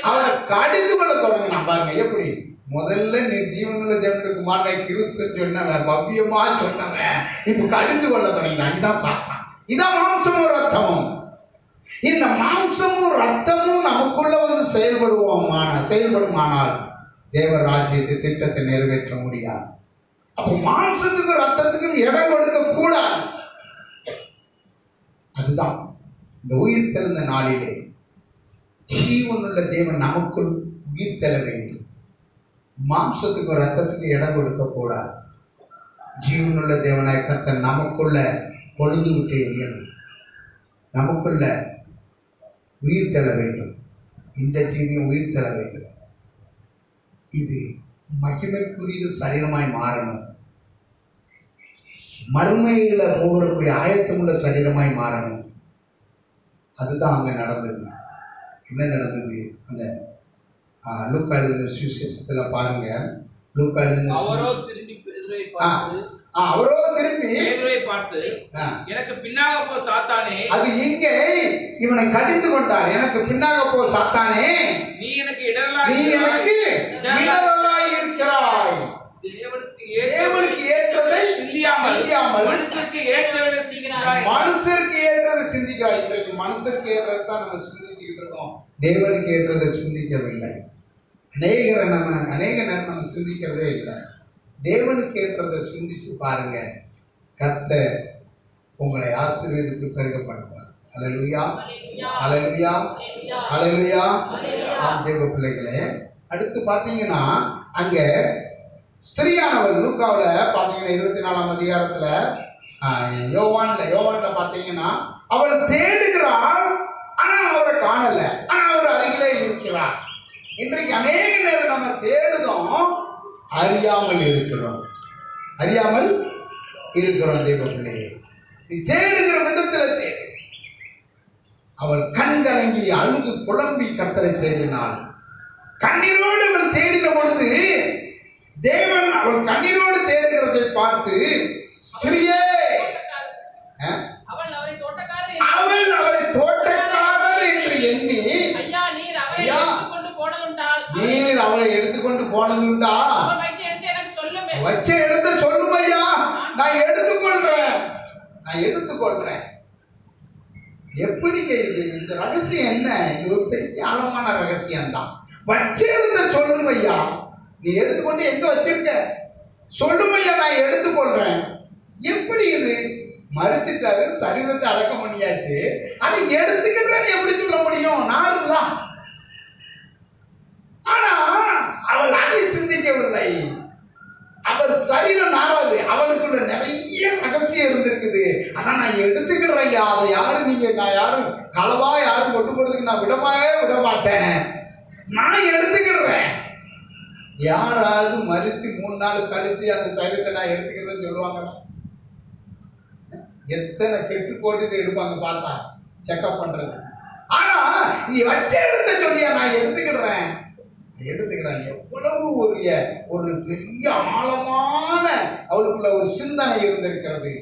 அவரை கடிந்து கொள்ள தொடங்கினான். பாருங்க எப்படி. முதல்ல நீ ஜீவனுள்ள தேவனுடைய குமாரனை கிறிஸ்துன்னு சொன்னவன், பவ்யமா சொன்னவன், இப்ப கடிந்து கொள்ள தொடங்கினான். இதுதான் சாத்தான். இதான் மாம்சமும் ரத்தமும். இந்த மாம்சமும் ரத்தமும் நமக்குள்ள வந்து செயல்படுமானால் தேவ ராஜ்யத்தை திட்டத்தை நிறைவேற்ற முடியாது. அப்போ மாம்சத்துக்கும் ரத்தத்துக்கும் இடம் கொடுக்க கூடாது. அதுதான் இந்த உயிர் தெழுந்த நாளிலே ஜீவனுள்ள தேவன் நமக்குள் உயிர் தெள வேண்டும். மாம்சத்துக்கும் ரத்தத்துக்கும் இடம் கொடுக்க கூடாது. ஜீவனுள்ள தேவனாய் கர்த்தர் நமக்குள்ள பொழுது விட்டு எரியணும், நமக்குள்ள உயிர் தெள வேண்டும். இந்த ஜீவியம் உயிர் தெள வேண்டும். இது மகிமைக்குரிய சரீரமாய் மாறணும். மறுமையில போகக்கூடிய ஆயத்தமுள்ள சரீரமாய் மாறணும். அதுதான் அங்க நடந்தது. என்ன நடந்தது? அந்த லூக்கா எழுதின சுவிசேஷத்துல பாருங்க. லூக்கா எழுதின அவரோ திரும்பி பேதுருவை பார்த்து எனக்கு பின்னாக போ சாத்தானே, அது இங்கே இவனை கடிந்து கொண்டார். எனக்கு பின்னாக போ சாத்தானே, நீ எனக்கு இடரலாய் இருக்கிறாய். தேவனுக்கு ஏற்றதை சிந்தியாமல் மனுஷருக்கு ஏற்றதை சிந்திக்கிறாய். இன்றைக்கு மனுஷருக்கு ஏற்றதை தான் நம்ம சிந்திக்கிட்டு இருக்கோம், தேவனுக்கு ஏற்றதை சிந்திக்கவில்லை. அநேக நேரம் நம்ம சிந்திக்கிறதே இல்லை. தேவனுக்கு ஏற்றதை சிந்திச்சு பாருங்க, கர்த்தர் உங்களை ஆசீர்வதித்து பெருக பண்ணுவார். அல்லேலூயா, அல்லேலூயா, அல்லேலூயா. ஆம் தேவ பிள்ளைகளே, அடுத்து பார்த்தீங்கன்னா அங்க ஸ்திரியானவள் லூக்காவில் பார்த்தீங்கன்னா 24ஆம் அதிகாரத்துல யோவான்ல பார்த்தீங்கன்னா அவள் தேடுகிறாள், ஆனா அவரை காணல, ஆனா அவர் அருகிலே இருக்கிறார். இன்றைக்கு அநேக நேரம் நம்ம தேடுதோம், அறியாமல் இருக்கிறோம் தேவ பிள்ளையே. நீ தேடுகிற விதத்துல தேடு. அவள் கண் கலங்கி அழுது புலம்பி கர்த்தரை தேடினாள். கண்ணீரோடு அவள் தேடின பொழுது தேவன் அவள் கண்ணீரோடு தேடுகிறதை பார்த்து, ஸ்திரியே, அவள் அவரை தோட்டக்காரர் என்று எண்ணி, நீர் அவளை எடுத்துக்கொண்டு போனதுண்டா? வச்ச எடுத்து சொல்லும் ஐயா, நான் எடுத்துக்கொள்றேன். எப்படிங்க இது? இந்த ரகசியம் என்ன? இது ஒரு பெரிய ஆழமான ரகசியம் தான். வச்ச எடுத்த சொல்லும் ஐயா, நீ எடுத்துக்கொண்டு எங்க வச்சிருக்க? சொல்லும் ஐயா, நான் எடுத்துக்கொள்றேன். எப்படி இது? மறுத்துட்டாரு, சரீரத்தை அடக்கம் பண்ணியாச்சு. அதை எடுத்துக்கிட்டேன்னு எப்படி சொல்ல முடியும்? நாருங்களா? ஆனா அவள் அதை சிந்திக்கவில்லை. அவர் சரீரம் நாராது, அவளுக்குள்ள நிறைய ரகசியம் இருந்திருக்குது. ஆனா நான் எடுத்துக்கிடுறேன் ஐயா, அதை யாரும் நான் யாரும் களவா யாரும் கொண்டு போறதுக்கு நான் விட மாட்டேன், நான் எடுத்துக்கிடுறேன். யாராவது மறுத்து 3 நாள் கழித்து அந்த சரீரத்தை நான் எடுத்துக்கிறேன்னு சொல்லுவாங்களா? எத்தனை கெட்டு போட்டுட்டு எடுப்பாங்க பார்த்தா செக்அப் பண்றது. ஆனா நீ வச்ச எடுத்த சொல்லியா நான் எடுத்துக்கிறேன். எவ்வளவு ஒரு பெரிய ஆழமான அவளுக்குள்ள ஒரு சிந்தனை இருந்திருக்கிறது.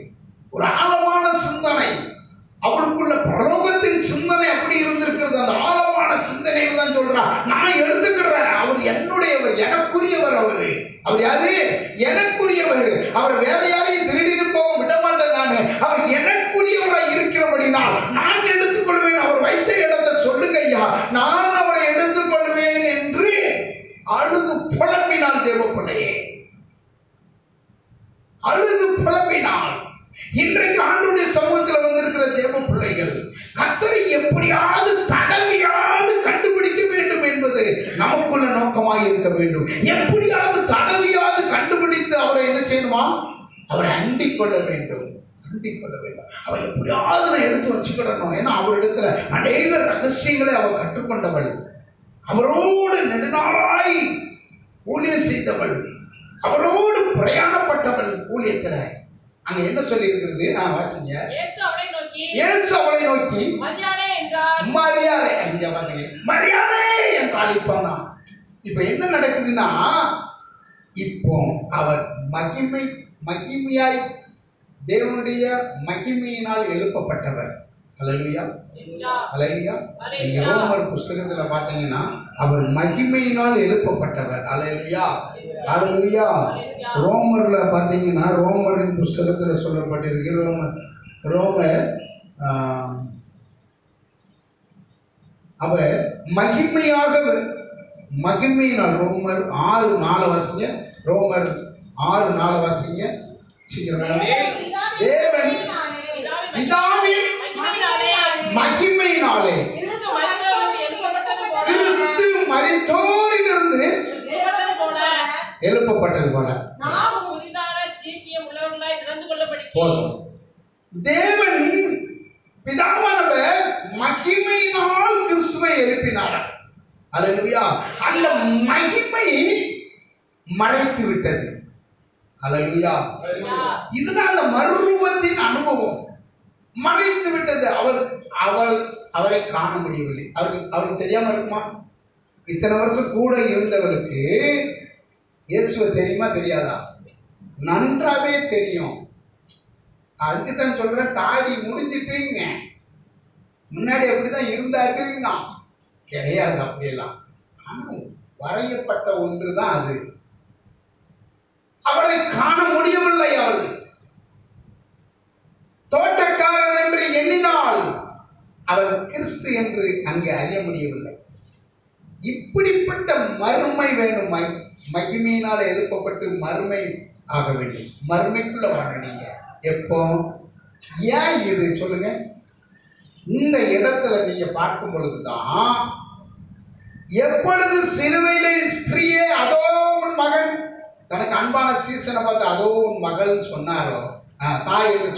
ஒரு ஆழமான சிந்தனை அவளுக்குள்ள, பரலோகத்தின் சிந்தனை அப்படி இருந்திருக்கிறது. அந்த ஆழமான சிந்தனையில தான் சொல்றா, நான் எடுத்துக்கிறேன். அவர் என்னுடையவர், எனக்குரியவர். அவர் யாரு? எனக்குரியவர். அவர் வேற யாரையும் திருடிட்டு போக விட மாட்டேன். அவர் எனக்குரியவராய் இருக்கிறபடினால் நான் எடுத்துக்கொள்வேன். அவர் வைத்த இடத்தை சொல்லுங்க ஐயா, நான் அவரை எடுத்துக்கொள்வேன் என்று அழுது புலம்பினாள். தேவப்பிள்ளையே அழுது புலம்பினாள். இன்றைக்கு ஆண்டவருடைய சமூகத்தில் வந்திருக்கிற தேவ பிள்ளைகள், கர்த்தரை எப்படியாவது தடவியாவது கண்டுபிடிக்க வேண்டும் என்பது நமக்குள்ள நோக்கமாக இருக்க வேண்டும். எப்படியாவது தடவியாவது கண்டுபிடித்து அவரை என்ன செய்யணுமா? அவரை அண்டிக் கொள்ள வேண்டும். அவள் எப்படியாவது நான் எடுத்து வச்சுக்கிடணும். ஏன்னா அவரிடத்துல அநேக ரகசியங்களை அவள் கற்றுக்கொண்டவள், அவரோடு நெடுநாளாய் ஊழியம் செய்தவள், அவரோடு பிரயாணப்பட்டவள். ஊழியத்துல அங்க என்ன சொல்லி இருக்கிறது? வாசிங்க. இயேசு அவளை நோக்கி மரியாளே என்றால். இப்ப என்ன நடக்குதுன்னா, இப்போ அவர் மகிமையாய் தேவனுடைய மகிமையினால் எழுப்பப்பட்டவர். அல்லேலூயா, அல்லேலூயா. நீங்க ரோமர் புத்தகத்துல பாத்தீங்கன்னா அவர் மகிமையினால் எழுப்பப்பட்டவர். அல்லேலூயா, அல்லேலூயா. ரோமர்ல பாத்தீங்கன்னா, ரோமரின் புத்தகத்துல சொல்லப்பட்டிருக்கு, ரோமர் அவர் மகிமையினால். ரோமர் 6:4 வாசிங்க. ரோமர் 6:4 வாசிங்க. தேவன் பிதாவின் மகிமையினாலே கிறிஸ்து மரித்தோரிலிருந்து எழுப்பப்பட்டது போல போதும். தேவன் பிதாவானவர் மகிமையினால் கிறிஸ்துவை எழுப்பினார். அல்லேலூயா. அந்த மகிமை மறைத்து விட்டது. அல்லேலூயா. இதுதான் அந்த மறுரூபத்தின் அனுபவம். மறைத்து விட்டது. அவரை காண முடியவில்லை. அவருக்கு தெரியாம இருக்குமா? இத்தனை வருஷம் கூட இருந்தவளுக்கு இயேசுவை தெரியுமா தெரியாதா? நன்றாவே தெரியும். அதுக்குத்தான் சொல்றேன், தாடி முடிஞ்சிட்டுங்க முன்னாடி அப்படிதான் இருந்தாருங்க கிடையாது. அப்படியெல்லாம் வரையப்பட்ட ஒன்றுதான் அது. அவரை காண முடியவில்லை. அவள் தோட்டக்காரர் என்று எண்ணினால் அவர் கிறிஸ்து என்று அங்கே அறிய முடியவில்லை. இப்படிப்பட்ட மறுமை வேண்டும். மகிமையினால் எழுப்பப்பட்டு மறுமை ஆக வேண்டும். மறுமைக்குள்ள வரணும். நீங்க எப்போ, ஏன் இது சொல்லுங்க? இந்த இடத்துல நீங்க பார்க்கும் பொழுதுதான், எப்பொழுது சிலுவையில ஸ்திரீயே அதோ உன் மகன், தனக்கு அன்பான சீசனை பார்த்து அதோ உன் மகள் சொன்னாரோ, தாய் என்று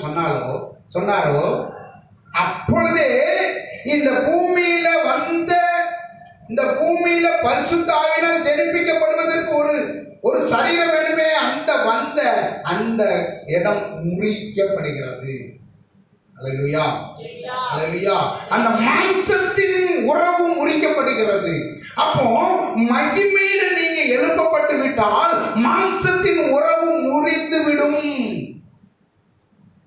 சொன்னாரோ, அப்பொழுதே இந்த பூமியில பரிசுத்த ஆவியினால் தெளிப்பிக்கப்படுவதற்கு ஒரு சரீரம் வேணுமே. அந்த இடம் முறிக்கப்படுகிறது. அல்லேலூயா, அல்லேலூயா. அந்த மாம்சத்தின் உறவு முறிக்கப்படுகிறது. அப்போ மகிமையில நீங்க எழுப்பப்பட்டு விட்டால் மாம்சத்தின் உறவு முறிந்து விடும்.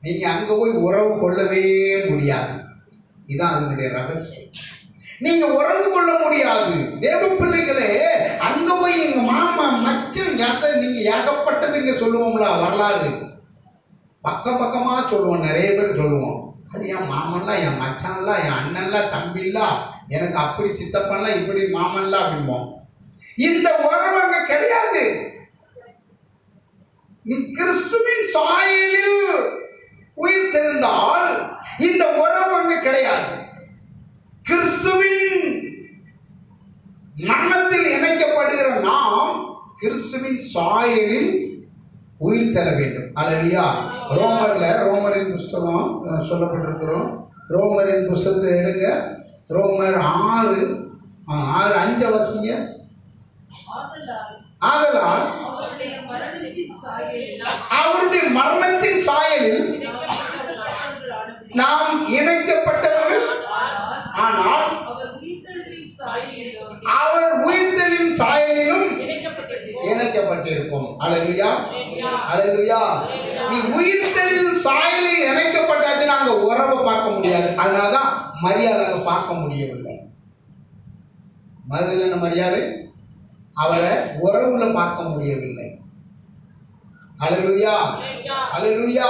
நீங்க அங்க போய் உறவு கொள்ளவே முடியாது. இதான் அதனுடைய ரகசியம். நீங்க உறவு கொள்ள முடியாது. தேவ பிள்ளைகளே, அங்க போய் எங்க மாமா மச்சன் நீங்க ஏகப்பட்டது இங்க சொல்லுவோம்ல, வரலாறு பக்கமா சொல்லுவோம். நிறைய பேர் சொல்லுவோம், அது என் மாமன்லாம், என் மச்சான்லாம், என் அண்ணன்லாம், தம்பிலாம், எனக்கு அப்படி சித்தப்பன்லாம், இப்படி மாமன்லாம் அப்படிம்போம். இந்த உறவு அங்க கிடையாது. நீ கிறிஸ்துவின் சாயலில் உயிர் தெழுந்தால் இந்த உறவு அங்கு கிடையாது. கிறிஸ்துவின் மரணத்தில் இணைக்கப்படுகிற நாம் கிறிஸ்துவின் சாயலில் உயிர் தர வேண்டும். அல்லேலூயா. ரோமரின் புஸ்தகம் சொல்லப்பட்டிருக்கிறோம். ரோமரின் புஸ்தகத்தை எடுங்க. ரோமர் 6:5 வசீங்க. ஆதலால் அவருடைய மரணத்தின் சாயலில் நாம் இணைக்கப்பட்டவர்கள், ஆனால் அவர் உயிர்த்தலின் சாயலிலும் இணைக்கப்பட்டிருக்கும். அல்லேலூயா, அல்லேலூயா. நீ உயிர்த்தலின் சாயலில் இணைக்கப்பட்டாச்சு நாங்க உறவை பார்க்க முடியாது. அதனாலதான் மரியாதை நாங்க பார்க்க முடியவில்லை. மதுரை மரியாதை அவரை உறவுல பார்க்க முடியவில்லை. அல்லேலூயா, அல்லேலூயா.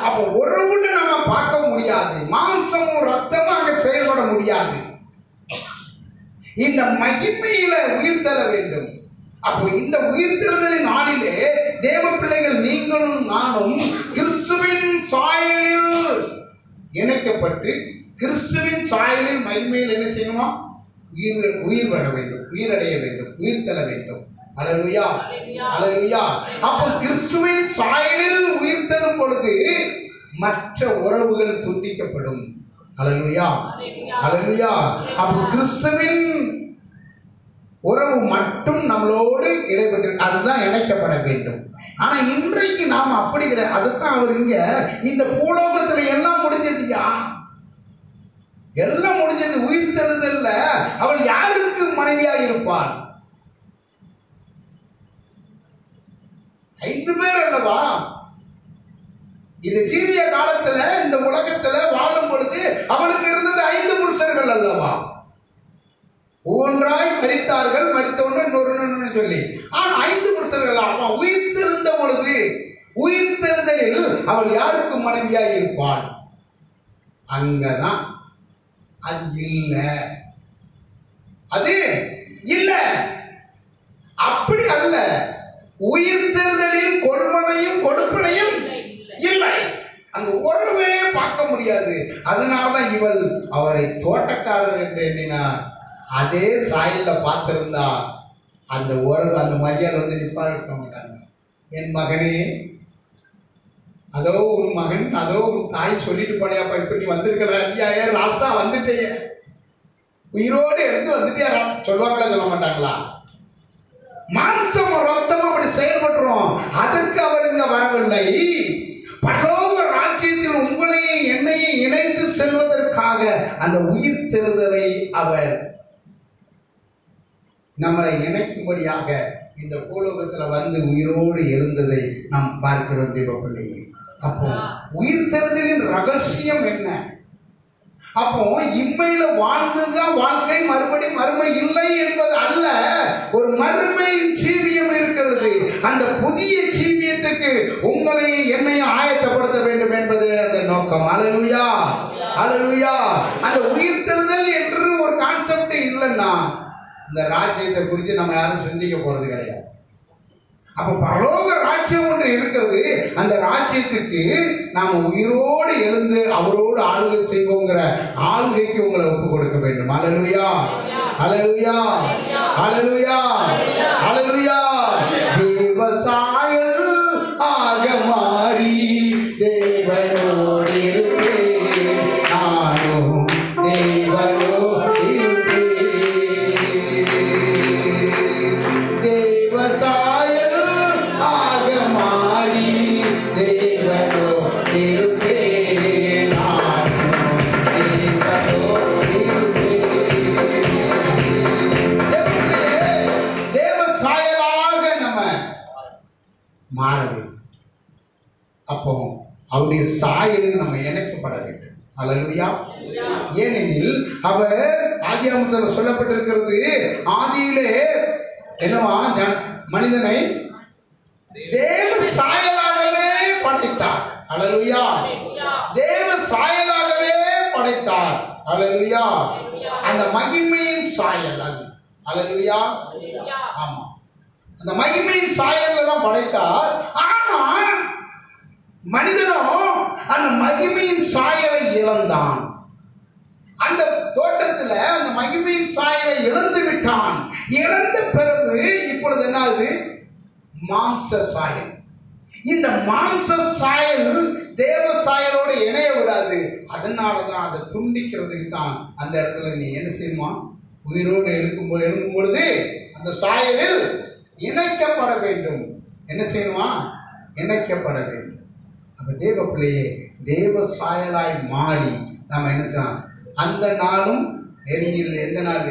அப்ப உறவுல நம்ம பார்க்க முடியாது. மாம்சமும் ரத்தமும் அங்க செயல்பட முடியாது. இந்த மகிமையில உயிர்த்தெழ வேண்டும். அப்போ இந்த உயிர்த்தெழுதலின் நாளிலே தேவ பிள்ளைகள் நீங்களும் நானும் கிறிஸ்துவின் சாயலில் இணைக்கப்பட்டு கிறிஸ்துவின் சாயலில் மகிமையில் என்ன செய்யணுமா? உயிர் வர வேண்டும், உயிரடைய வேண்டும், உயிர் தர வேண்டும். அல்லேலூயா, அல்லேலூயா. அப்போ கிறிஸ்துவின் சாயலில் உயிர் தரும் பொழுது மற்ற உறவுகள் துண்டிக்கப்படும். அல்லேலூயா, அல்லேலூயா. அப்போ கிறிஸ்துவின் உறவு மட்டும் நம்மளோடு இடைபெற்று அதுதான் இணைக்கப்பட வேண்டும். ஆனா இன்றைக்கு நாம் அப்படி கிடையாது. அதுதான் அவர் இங்க இந்த பூலோகத்துல எல்லாம் முடிஞ்சதுயா, எல்லாம் முடிஞ்சது. உயிர் தெழுதல்ல அவள் யாருக்கு மனைவியாக இருப்பாள்? 5 பேர் அல்லவா? இது ஜீவிய காலத்துல இந்த உலகத்துல வாழும் பொழுது அவளுக்கு இருந்தது 5 புருஷர்கள் அல்லவா? ஒன்றாய் மரித்தார்கள், மரித்தவொன்று இன்னொரு சொல்லி. ஆனா 5 புருஷர்கள். அவன் உயிர் தெழுந்த பொழுது உயிர் தெழுதலில் அவள் யாருக்கு மனைவியாக இருப்பாள்? அங்கதான் அது இல்லை, அது இல்லை. அப்படி அல்ல. உயிர் தெழுதலில் கொள்வனையும் கொடுப்பனையும் இல்லை. அங்க உறவே பார்க்க முடியாது. அதனால்தான் இவள் அவரை தோட்டக்காரர் என்று எண்ணினார். அதே சாயல்ல பார்த்திருந்தா அந்த உறவு அந்த மரியாதை வந்து நிப்பாட்ட மாட்டாங்க. என் மகனே, அதோ உன் மகன், அதோ உன் தாய் சொல்லிட்டு போனையாப்பா, இப்ப நீ வந்திருக்கிற ஐயா ராசா வந்துட்டேய, உயிரோடு எடுத்து வந்துட்டியா சொல்லுவாங்களா? சொல்ல மாட்டாங்களா? மாம்சம் ரத்தம் அப்படி செயல்பட்டுரும். அதற்கு அவர் இங்க வரவில்லை. பரலோக ராஜ்யத்தில் உங்களையும் என்னையும் இணைத்து செல்வதற்காக அந்த உயிர் தெழுதலை அவர் நம்மளை இணைக்கும்படியாக இந்த பூலோகத்தில் வந்து உயிரோடு எழுந்ததை நாம் பார்க்கிறோம் தேவ பிள்ளையே. அப்போ உயிர் தெழுதலின் ரகசியம் என்ன? அப்போ இம்மையில வாழ்ந்ததுதான் வாழ்க்கை, மறுபடி மறுமை இல்லை என்பது அல்ல. ஒரு மறுமை ஜீவியம் இருக்கிறது. அந்த புதிய ஜீவியத்துக்கு உங்களையும் என்னையும் ஆயத்தப்படுத்த வேண்டும் என்பது அந்த நோக்கம். அல்லேலூயா, அல்லேலூயா. அந்த உயிர் தெழுதல் என்று ஒரு கான்செப்ட் இல்லைன்னா இந்த ராஜ்யத்தை குறித்து நம்ம யாரும் சிந்திக்க போறது கிடையாது. அப்ப பரலோக ராஜ்யம் ஒன்று இருக்கிறது. அந்த ராஜ்யத்துக்கு நாம உயிரோடு எழுந்து அவரோடு ஆளுகை செய்வோங்கிற ஆளுகைக்கு உங்களை ஒப்பு கொடுக்க வேண்டும். அல்லேலூயா, அல்லேலூயா, அல்லேலூயா, அல்லேலூயா. தேவசாயல் ஆக மாறி தேவனோடு இருப்பேன், நானும் தேவனோடு இருப்பேன். தேவசாயல் ஆக மாறி தேவனோடு இருப்பேன், நானும் தேவனோடு இருப்பேன். தேவசாயலாக நம்ம மாற வேண்டும். அப்போ அவருடைய சாயலில் நம்ம இணைக்கப்பட வேண்டும். அல்லேலூயா. ஏனெனில் அவர் ஆதியாகமத்தில் சொல்லப்பட்டிருக்கிறது, ஆதியிலே என்னவா மனிதனை தேவ சாயலாகவே படைத்தார். அல்லேலூயா. தேவ சாயலாகவே படைத்தார். அல்லேலூயா. அந்த மகிமையின் சாயல் அது. அல்லேலூயா. ஆமா, அந்த மகிமையின் சாயல்ல தான் படைத்தார். ஆனால் மனிதனோ அந்த மகிமையின் சாயலை இழந்தான். அந்த தோட்டத்தில் அந்த மகிமையின் சாயலை இழந்து விட்டான். இழந்த பிறகு இப்பொழுது என்ன ஆகுது? மாம்ச சாயல். இந்த மாம்ச சாயல் தேவ சாயலோடு இணைய விடாது. அதனாலதான் அதை துண்டிக்கிறதுக்கு தான் அந்த இடத்துல நீ என்ன செய்யுமா? உயிரோடு எழுக்கும் பொழுது அந்த சாயலில் இணைக்கப்பட வேண்டும். என்ன செய்யணுமா? இணைக்கப்பட வேண்டும். அப்ப தேவ பிள்ளையே, தேவ சாயலாய் மாறி நம்ம என்ன செய்யலாம்? அந்த நாளும் நெருங்கிறது. எந்த நாள்?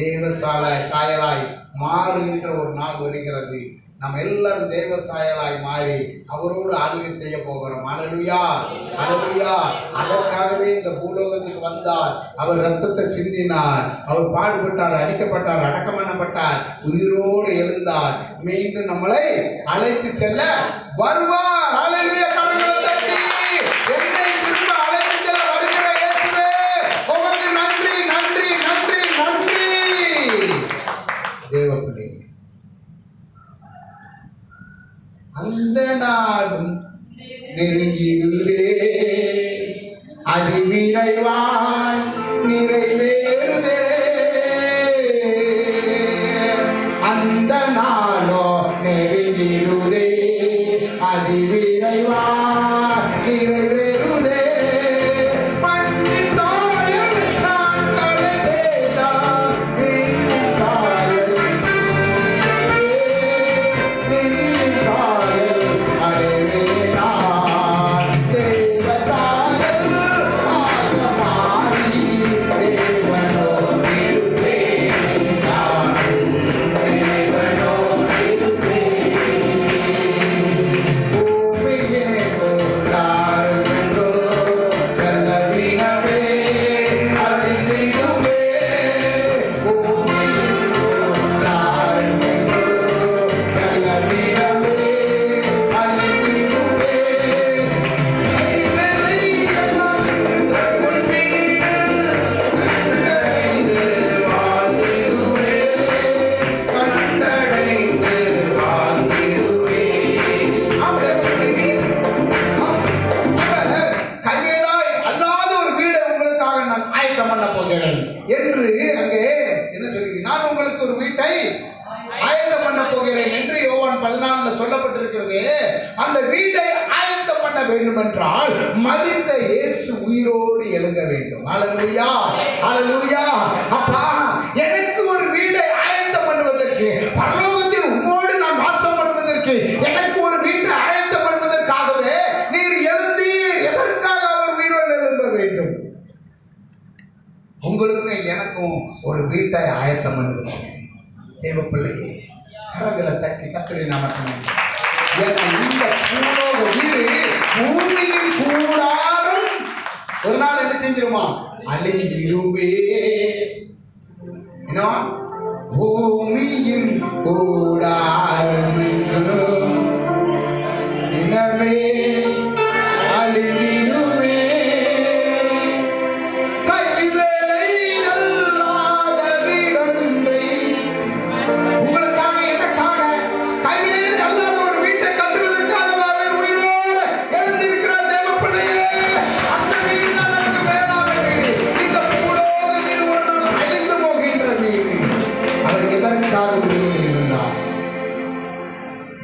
தேவ சாயலாய் மாறுகின்ற ஒரு நாள் வருகிறது. நம்ம எல்லாரும் தேவ சாயலாய் மாறி அவரோடு ஆளுகை செய்ய போகிறோம். அல்லேலூயா, அல்லேலூயா. அதற்காகவே இந்த பூலோகத்துக்கு வந்தார். அவர் ரத்தத்தை சிந்தினார், அவர் பாடுபட்டார், அடிக்கப்பட்டார், அடக்கம் பண்ணப்பட்டார், உயிரோடு எழுந்தார். மீண்டும் நம்மளை அழைத்து செல்ல வருவார். அல்லேலூயா. கரங்களை தட்டி என்னை திரும்ப அழைத்து செல்ல வருகிற இயேசுவே, உமக்கு நன்றி, நன்றி, நன்றி, நன்றி. தேவ பிள்ளை, அந்த நாளும் நெருங்கிடுதே, அதிவிரைவாய் நிறைவேறுதே. அந்த நாளோ நெருங்கிடுதே, அதிவிரைவாய் நிறைவேறுதே. என்று அங்கே என்ன சொல்லி, நான் உங்களுக்கு ஒரு வீட்டை ஆயத்தம் பண்ண போகிறேன் என்று யோவான் 14 சொல்லப்பட்டிருக்கிறது. அந்த வீட்டை ஆயத்தம் பண்ண வேண்டும் என்றால் மரித்த இயேசு உயிரோடு எழுங்க வேண்டும். அல்லேலூயா, அல்லேலூயா. அப்பா, எனக்கு ஒரு வீட்டை ஆயத்தம் பண்ணுவதற்கு, பரலோகத்தில் உம்மோடு நான் வாசம் பண்ணுவதற்கு, எனக்கு ஒரு வீட்டை ஆயத்தம் பண்ணுவதற்காகவே நீர் எழுந்து எதற்காக அவர் உயிரோடு எழும்ப வேண்டும்? உங்களுக்கும் எனக்கும் ஒரு வீட்டை ஆயத்தம் பண்ணுவது. தேவ பிள்ளையே, கரங்களை தட்டி கர்த்தரை நாமத்தில் இந்த பூலோக வீடு பூமியின் கூடாரம் ஒரு நாள் என்ன செஞ்சிருமா? அழிஞ்சிடுவே. என்ன? பூமியின் கூடாரம் எனவே அழிந்திடுவே.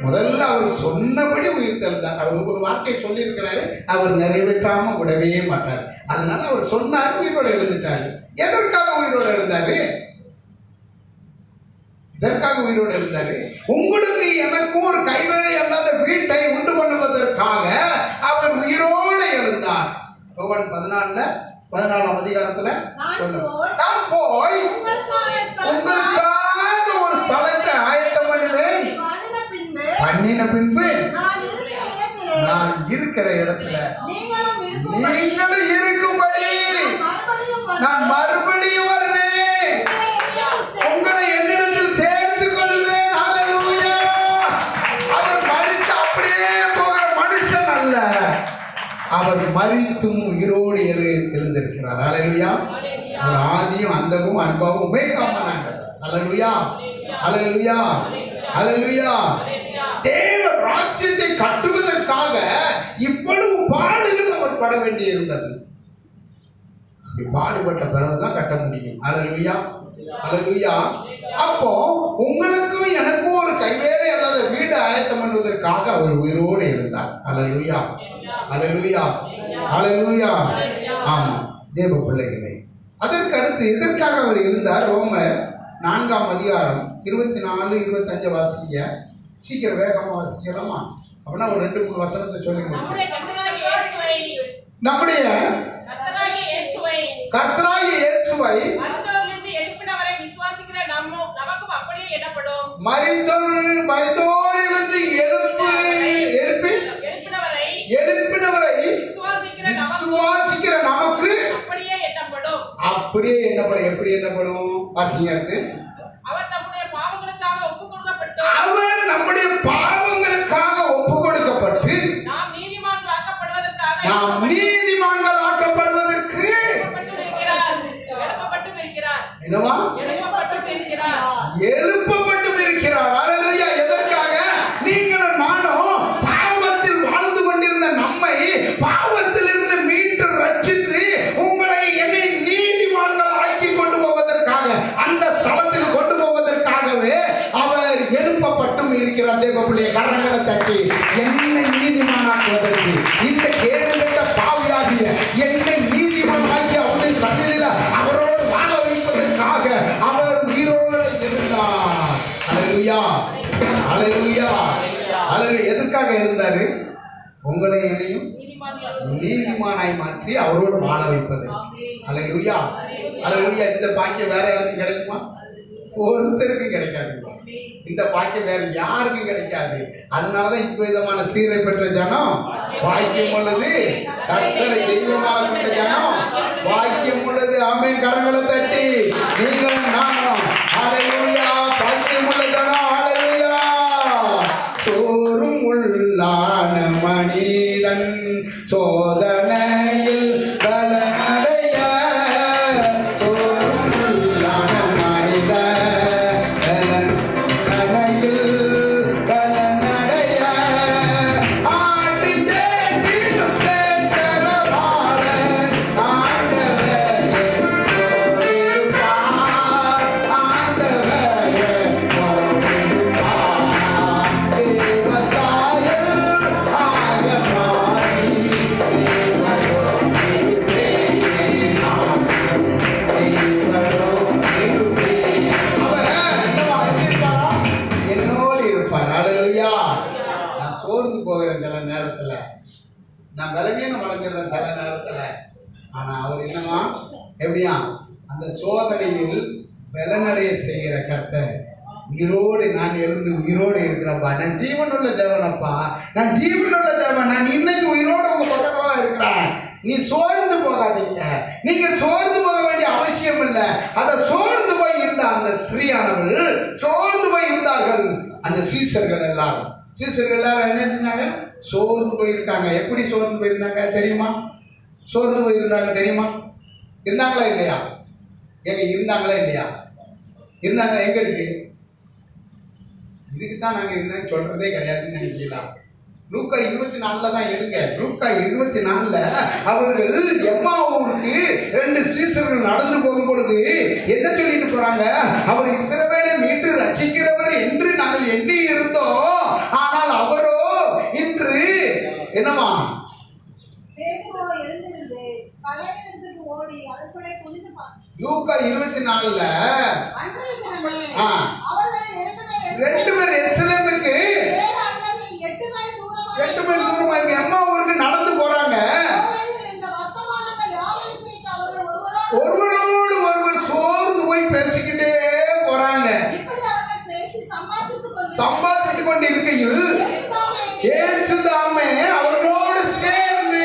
முதல்ல அவர் சொன்னபடி உயிர் தெழுந்தார். அவர் ஒரு வார்த்தை சொல்லி இருக்கிறாரு, அவர் நிறைவேற்றாம விடவே மாட்டார். அதனால அவர் சொன்னார், உயிரோடு எழுந்துட்டாரு. எதற்காக உயிரோடு எழுந்தாரு? இதற்காக உயிரோடு எழுந்தாரு. உங்களுக்கு எனக்கும் ஒரு கைவேலை அல்லாத வீட்டை உண்டு பண்ணுவதற்காக அவர் உயிரோடு எழுந்தார். யோவான் 14ஆம் அதிகாரத்துல நான் போய் உங்களுக்காக ஒரு ஸ்தலத்தை ஆயத்தம் பண்ணுவேன். பண்ணின பின்பு நான் இருக்கிற இடத்துல நீங்களும் இருக்கும்படி நான் மறுபடியும் வருவேன், உங்களை என்னிடத்தில் சேர்த்துக் கொள்வேன். அல்லேலூயா. அவர் மரித்து அப்படியே போகிற மனுஷன் அல்ல, அவர் மரித்தும் உயிரோடு எழுந்திருக்கிறார். அல்லேலூயா. அவர் ஆதியும் அந்தமும் அன்பாவும் உபயோகமானாங்க. அல்லேலூயா, அல்லேலூயா, அல்லேலூயா. தேவ ராஜ்யத்தை கட்டுவதற்காக இப்போ பாடுபட வேண்டி இருந்தது. பாடுபட்ட பிறகுதான் கட்ட முடியும். அல்லேலூயா, அல்லேலூயா. அப்போ உங்களுக்கும் எனக்கும் ஒரு கைவேலை அல்லாத வீடு ஆயத்தம் பண்ணுவதற்காக அவர் உயிரோடு எழுந்தார். அல்லேலூயா, அல்லேலூயா, அல்லேலூயா. ஆமா தேவ பிள்ளைகளே, அதற்கு அடுத்து எதற்காக அவர் எழுந்தார்? ரோமர் 4ஆம் அதிகாரம் 24, 25 வாசிக்க. சீக்கிரம் வேகமா வாசிக்கலாமா? அப்படின்னா ஒரு 2-3 வசனத்தை சொல்லி முடியும். நம்முடைய கர்த்தராகிய இயேசுவை மரித்தோரிலிருந்து எழுப்பினவரை விசுவாசிக்கிற நமக்கு அப்படியே எண்ணப்படும். எப்படி எண்ணப்படும்? வாசிங்க. அவர் நம்முடைய பாவங்களுக்காக ஒப்பு கொடுக்கப்பட்டு நாம் நீதிமான்கள் ஆக்கப்படுவதற்கு என்னவா? எழுப்பப்பட்டும் இருக்கிறார். அல்லேலூயா. எதற்காக? நீங்களும் நானும் பாவத்தில் வாழ்ந்து கொண்டிருந்த நம்மை பாவத்திலிருந்து மீட்டு ரட்சித்து உங்களை என்னை நீதிமான்கள் ஆக்கி கொண்டு போவதற்காக, அந்த ஸ்தலத்துக்கு கொண்டு போவதற்காகவே அவர் எழுப்பப்பட்டும் இருக்கிறார். தேவ பிள்ளைய கரங்களை தட்டி என்னை நீதிமானாக்குவதற்கு, இந்த கேடுகட்ட பாவியாகிய என்னை நீதிமானாக்கி அவருடைய சன்னதியில் அவரோடு வாழ வைப்பதற்காக அவர் உயிரோடு இருந்தார். அல்லேலூயா, அல்லேலூயா, அல்லேலூயா. எதற்காக எழுந்தாரு? உங்களை என்னையும் நீதிமானாய் மாற்றி அவரோடு வாழ வைப்பது. அல்லேலூயா, அல்லேலூயா. இந்த பாக்கியம் வேற யாருக்கும் கிடைக்குமா? ஒருத்தருக்கும் கிடைக்காது. இந்த பாக்கியம் வேற யாருக்கும் கிடைக்காது. அதனாலதான் இப்ப விதமான சீரை பெற்ற ஜனம் பாக்கியம் உள்ளது, கர்த்தரை தெய்வமாக பெற்ற ஜனம் பாக்கியம் உள்ளது. ஆமென். கரங்களை தட்டி நீங்களும் நானும் அல்லேலூயா பாக்கியம் உள்ள ஜனம். அல்லேலூயா. சோறும் உள்ளான மனிதன் சோதனையில் பலனடைய, சோறும் உள்ளான மனிதன் சோதனையில் பலனடைய, ஆட்டி தேடிடும் தேற்றரவாள ஆண்டவரே போரிருப்பார், ஆண்டவரே போரிருப்பார், தேவதாயர் ஆகமாய் என்னோடு இருப்பார். அல்லேலூயா. நான் சோர்ந்து போகிறேன் சில நேரத்துல, நான் பலவீனம் அடைஞ்சிடுறேன் சில நேரத்துல. ஆனா அவர் என்னவா? எப்படியா? அந்த சோதனையில் பலனடைய செய்கிற கர்த்தர். உயிரோடு நான் எழுந்து உயிரோடு இருக்கிறப்பா, நான் ஜீவனுள்ள தேவனப்பா, நான் ஜீவனுள்ள தேவன், நான் இன்னைக்கு உயிரோடு உங்க பக்கத்துல தான் இருக்கிறேன். நீ சோர்ந்து போகாதீங்க. நீங்க சோர்ந்து போக வேண்டிய அவசியம் இல்லை. அதை சோர்ந்து போய் இருந்த அந்த ஸ்திரீயானவள் சோர்ந்து போய் இருந்தார்கள். அந்த சீசர்கள் எல்லாரும் என்ன செஞ்சாங்க? சோர்ந்து போயிருக்காங்க. எப்படி சோர்ந்து போயிருந்தாங்க தெரியுமா? சோர்ந்து போயிருந்தாங்க தெரியுமா? இருந்தாங்களா இல்லையா? எங்க இருந்தாங்களா இல்லையா? இருந்தாங்க. எங்க இருக்கு? இதுக்கு தான் நாங்க இருந்தேன்னு சொல்றதே கிடையாதுன்னு நினைக்கலாம். லூக்கா 24 தான் எடுங்க. லூக்கா 24 அவர்கள் எம்மாவூருக்கு 2 சீசர்கள் நடந்து போகும் பொழுது என்ன சொல்லிட்டு போறாங்க? அவர் இஸ்ரவேலை மீட்டு ரட்சிக்கிறவர் என்று நாங்கள் எண்ணி இருந்தோம், ஆனால் அவரோ இன்று என்னமா? லூக்கா 24 2 பேர் எருசலேமுக்கு 8 மைல் தூரமா இருக்கு. அம்மா ஊருக்கு நடந்து போறாங்க. ஒருவரோடு ஒருவர் சோர்ந்து போய் பேசிக்கிட்டே போறாங்க. சம்பாதித்துக் கொண்டு இருக்கையில் இயேசுதாமே அவர்களோடு சேர்ந்து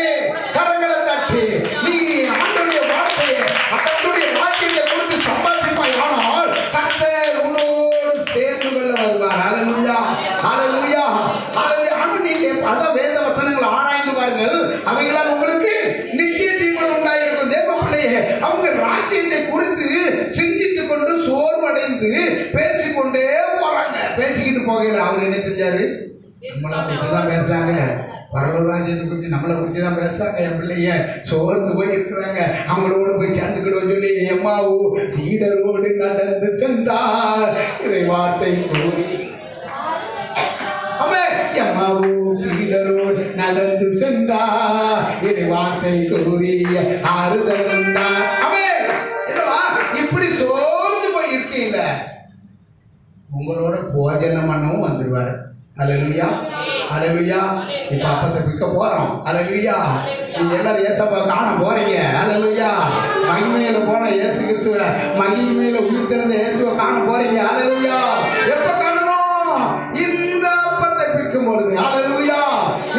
கரங்களை தட்டி நீ ஆண்டவருடைய வார்த்தையை அவருடைய வாக்கியத்தை கொடுத்து சம்பாதிப்பாய், ஆனால் கர்த்தர் உன்னோடு சேர்ந்து கொள்ள வருவார். அல்லேலூயா, அல்லேலூயா, அல்லேலூயா. ஆனால் நீங்க அதான் வேத வசனங்களை ஆராய்ந்து பாருங்கள், அவைகளால் உங்களுக்கு நித்திய ஜீவன் உண்டாயிருக்கும். தேவ பிள்ளையே, அவங்க ராஜ்யத்தை குறித்து சிந்தித்துக் கொண்டு சோர்வடைந்து பேசிக்கொண்டே போறாங்க. பேசிக்கிட்டு போகையில அவர் என்ன செஞ்சாரு? நம்மளை பற்றி தான் பேசுறாங்க. பரலோகராஜ்யத்தை குறித்து நம்மளை குறித்து தான் பேசுறாங்க. என் பிள்ளைய சோர்ந்து போய் இருக்கிறாங்க, அவங்களோட போய் சேர்ந்துக்கிடுவோம் சொல்லி எம்மாவோ சீடரோடு நடந்து சென்றார் இறை வார்த்தை கூறி. எம்மாவோ சீடரோடு நடந்து சென்றார் இறை வார்த்தை கூறி ஆறுதல் வந்தார். என்னவா இப்படி சோர்ந்து போய் இருக்கீங்க, உங்களோட போஜனம் பண்ணவும் வந்துருவாரு. அல்லேலூயா அல்லேலூயா. இப்ப அப்பத்தை பிக்க போறோம். அல்லேலூயா. நீங்க எல்லாரும் ஏசப்பா காண போறீங்க. அல்லேலூயா. மகிமையில போன இயேசு கிறிஸ்துவ, மகிமையில உயிர் திறந்த இயேசுவை காண போறீங்க. அல்லேலூயா. எப்ப காணணும்? இந்த அப்பத்தை பிக்கும் பொழுது. அல்லேலூயா.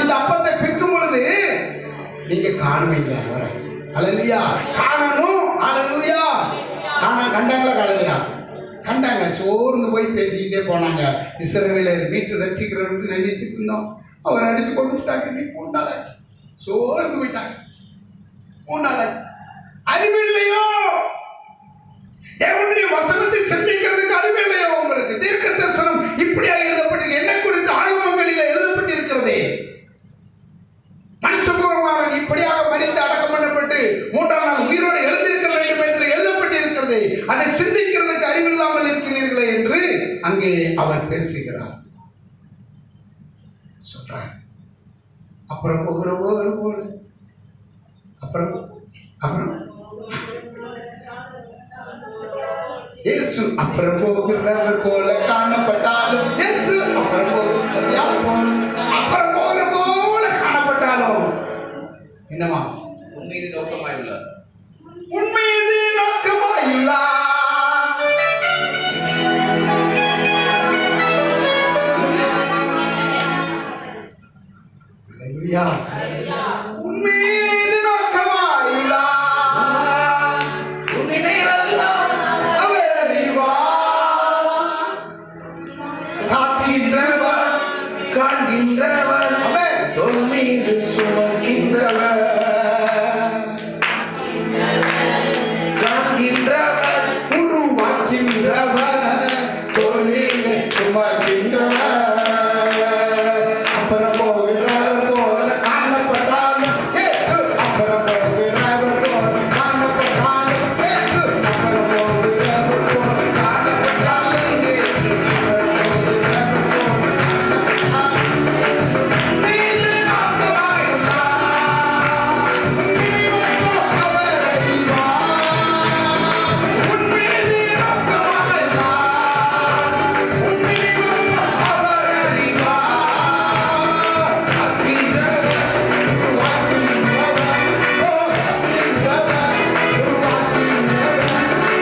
இந்த அப்பத்தை பிக்கும் பொழுது நீங்க காணுவீங்க அவரை. அல்லேலூயா. காணணும். அல்லேலூயா. கண்டாங்களா? காணலையா? கண்டாங்க. சோர்ந்து போய் பேசிக்கிட்டே போனாங்க. இஸ்ரவேலர் மீட்டு ரசிக்கிறவர்கள் நினைச்சிட்டு இருந்தோம், அவர் அடித்து கொண்டு விட்டாங்க. 3 நாளாச்சு சோர்ந்து போயிட்டாங்க. 3 நாளாச்சு. அறிவு இல்லையோ? தேவனுடைய வசனத்தை சிந்திக்கிறதுக்கு அறிவு இல்லையோ உங்களுக்கு? தீர்க்க தரிசனம் இப்படியாக எழுதப்பட்டிருக்கு. என்ன குறித்து ஆகமங்களில் எழுதப்பட்டிருக்கிறதே, மனுஷகுமாரன் இப்படியாக மரித்து அடக்கம் பண்ணப்பட்டு 3ஆம் நாள் உயிரோடு எழுந்திருக்க வேண்டும் என்று எழுதப்பட்டிருக்கிறது. அதை சிந்திக்கிறதுக்கு அறிவில்லாமல் இருக்கிறீர்களே என்று அங்கே அவர் பேசுகிறார், சொல்றார். அப்புறம் போகிறவர் போல அப்புறம் இயேசு அப்புறம் போகிறவர் போல காணப்பட்டாலும், இயேசு அப்புறம் போகிற போல காணப்பட்டாலும் என்னமா உன்மீது நோக்கமாயுள்ளார். உன்மீது நோக்கமாயுள்ளார். அல்லேலூயா. உன்மீது நோக்கமாயுள்ளார். உன்னினைவெல்லாம் அவர் அறிவார். காக்கின்றவர், காண்கின்றவர், அவர் தோள் மீது சுமக்கின்றவர், காண்கின்றவர், உருவாக்கின்றவர், தோளிலே சுமக்கின்றவர். அப்புறம் போகிறவர் போல காணப்பட்டாலும் இயேசு, அப்புறம் போகிறவர் போல காணப்பட்டாலும் இயேசு, அப்புறம் போகிறவர் போல காணப்பட்டாலும் இயேசு, அப்புறம் போகிறவர் போல காணப்பட்டாலும் மீது நோக்கமாயுள்ளார். நினைவோ அவர் அறிவார். உன்மீது நோக்கமாயுள்ளார். உன்னினைவோ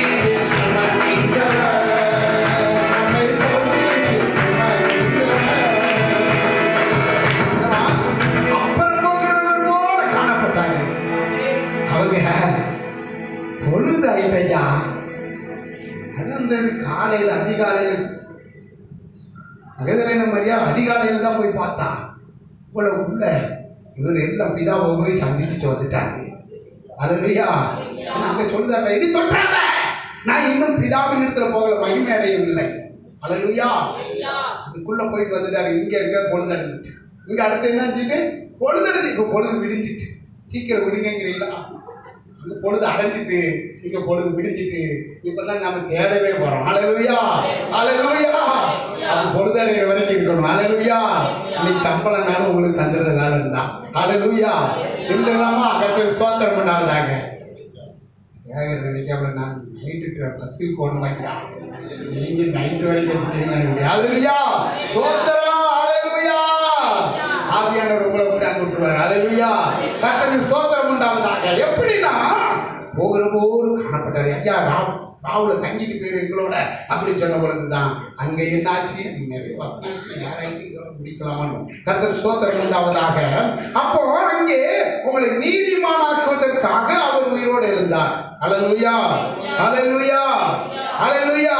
அவர் அறிவார். காக்கின்றவர், உருவாக்கின்றவர், தோள் மீது சுமக்கின்றவர், நம்மை தோளிலே சுமக்கின்றவர். அப்புறம் போகிறவர் போல காணப்பட்டாங்க. அவங்க பொழுது ஆயிட்டையா நடந்தது காலையில், அதிகாலையில். அகதலைன மாதிரியா அதிகாலையில் தான் போய் பார்த்தா இவ்வளவு உள்ள இவர் எல்லாம் பிதாவை போய் சந்திச்சுட்டு வந்துட்டாங்க. அல்லேலூயா. நாங்க சொல்லுதாங்க, இடி தொட்டாங்க, நான் இன்னும் பிதாவின் இடத்துல போகல, மகிமை அடையவில்லை. அல்லேலூயா. அதுக்குள்ள போயிட்டு வந்துட்டாரு. இங்க இருக்க பொழுது அடைஞ்சிட்டு, இங்க அடுத்து என்ன செஞ்சுட்டு பொழுது இப்ப பொழுது விடிஞ்சிட்டு. சீக்கிரம் விடுங்கிறீங்களா? அங்க பொழுது அடைஞ்சிட்டு, இங்க பொழுது விடிஞ்சிட்டு. இப்பதான் நம்ம தேடவே போறோம். அல்லேலூயா அல்லேலூயா. அது பொழுது அடைகிற வரைக்கும் இருக்கணும். அல்லேலூயா. இன்னைக்கு சம்பளம்னாலும் உங்களுக்கு தந்துடுற வேலை இருந்தா அல்லேலூயா. இருந்தலாமா அகத்தில் சோத்திரம் பண்ணாவதாக. நினைக்காம நான் நைட்டு பஸ்ஸுக்கு போகணும் ஐயா, நீங்க நைட்டு வரைக்கும் அல்லேலூயா. சோத்திரம். அல்லேலூயா. ஆவியானவர் உங்களை கொண்டு அங்க விட்டுருவார். அல்லேலூயா. கர்த்தருக்கு ஸ்தோத்திரம் உண்டாவதாக. எப்படின்னா போகிற போது காணப்பட்டாரு. ஐயா ராவுல தங்கிட்டு போயிரு எங்களோட அப்படின்னு சொன்ன பொழுதுதான் அங்க என்னாச்சு, நிறைய முடிக்கலாமான்னு. கர்த்தருக்கு ஸ்தோத்திரம் உண்டாவதாக. அப்போ அங்கே உங்களை நீதிமானாக்குவதற்காக அவர் உயிரோடு எழுந்தார். அல்லேலூயா அல்லேலூயா அல்லேலூயா.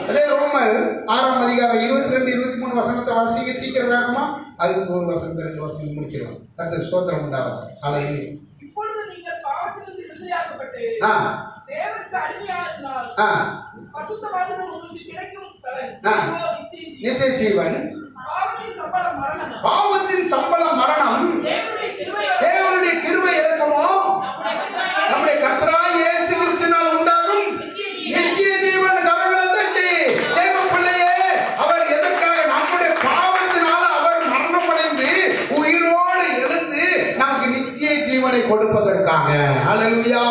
அதே ரோமர் 6ஆம் அதிகாரம் 22, 23 வசனத்தை வாசிக்க சீக்கிரம் வேகமா. அதுக்கு ஒரு வசனம் 2 வசனம் முடிக்கிறோம். கர்த்தருக்கு ஸ்தோத்திரம் உண்டாவதாக. அல்லேலூயா. இப்பொழுது நீங்கள் பாவத்திலிருந்து விடுதலையாக்கப்பட்டு தேவனுக்கு அடிமையானதினால் பரிசுத்தமானது உங்களுக்கு கிடைக்கும் பலன் நித்திய நித்திய ஜீவன். பாவத்தை பாவத்தின் சம்பளம் மரணம். தேவனுடைய கிருபை இரக்கமோ நம்முடைய கர்த்தராகிய இயேசு கிறிஸ்துவினால் உண்டாகும் நித்திய ஜீவன். கரங்களை தட்டி தேவ பிள்ளையே, அவர் எதற்காக? நம்முடைய பாவத்தினால அவர் மரணம் அடைந்து உயிரோடு எழுந்து நமக்கு நித்திய ஜீவனை கொடுப்பதற்காக. ஹல்லேலூயா.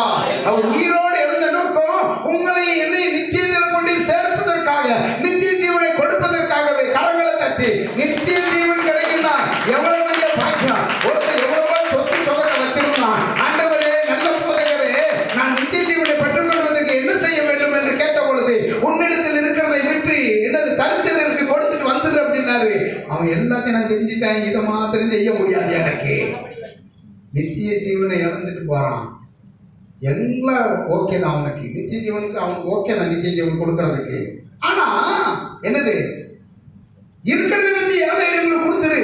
அவர் உயிரோடு எழுந்த நோக்கம் உங்களை என்னை நித்திய ஜீவன் கொண்டு சேர்ப்பதற்காக, நித்திய ஜீவனை கொடுப்பதற்காகவே. கரங்களை தட்டி நித்திய ஜீவன் கிடைக்கும்னா எவ்வளவு பெரிய பாக்கியம். ஒருத்தர் எவ்வளவோ சொத்து சொகத்தை வச்சிருந்தான். ஆண்டவரே, நல்ல போதகரே, நான் நித்திய ஜீவனை பெற்றுக்கொள்வதற்கு என்ன செய்ய வேண்டும் என்று கேட்ட பொழுது, உன்னிடத்தில் இருக்கிறதை விட்டு என்னது தரித்திரருக்கு கொடுத்துட்டு வந்துடு அப்படின்னாரு. அவன் எல்லாத்தையும் நான் செஞ்சுட்டேன், இதை மாத்திரம் செய்ய முடியாது எனக்கு. நித்திய ஜீவனை இழந்துட்டு போறான். எல்லாம் ஓகே தான் அவனுக்கு, நித்திய ஜீவனுக்கு அவனுக்கு ஓகே தான் நித்திய ஜீவன் கொடுக்கறதுக்கு. ஆனா என்னது இருக்கிறத பத்தி ஏழைகளுக்கு கொடுத்துரு,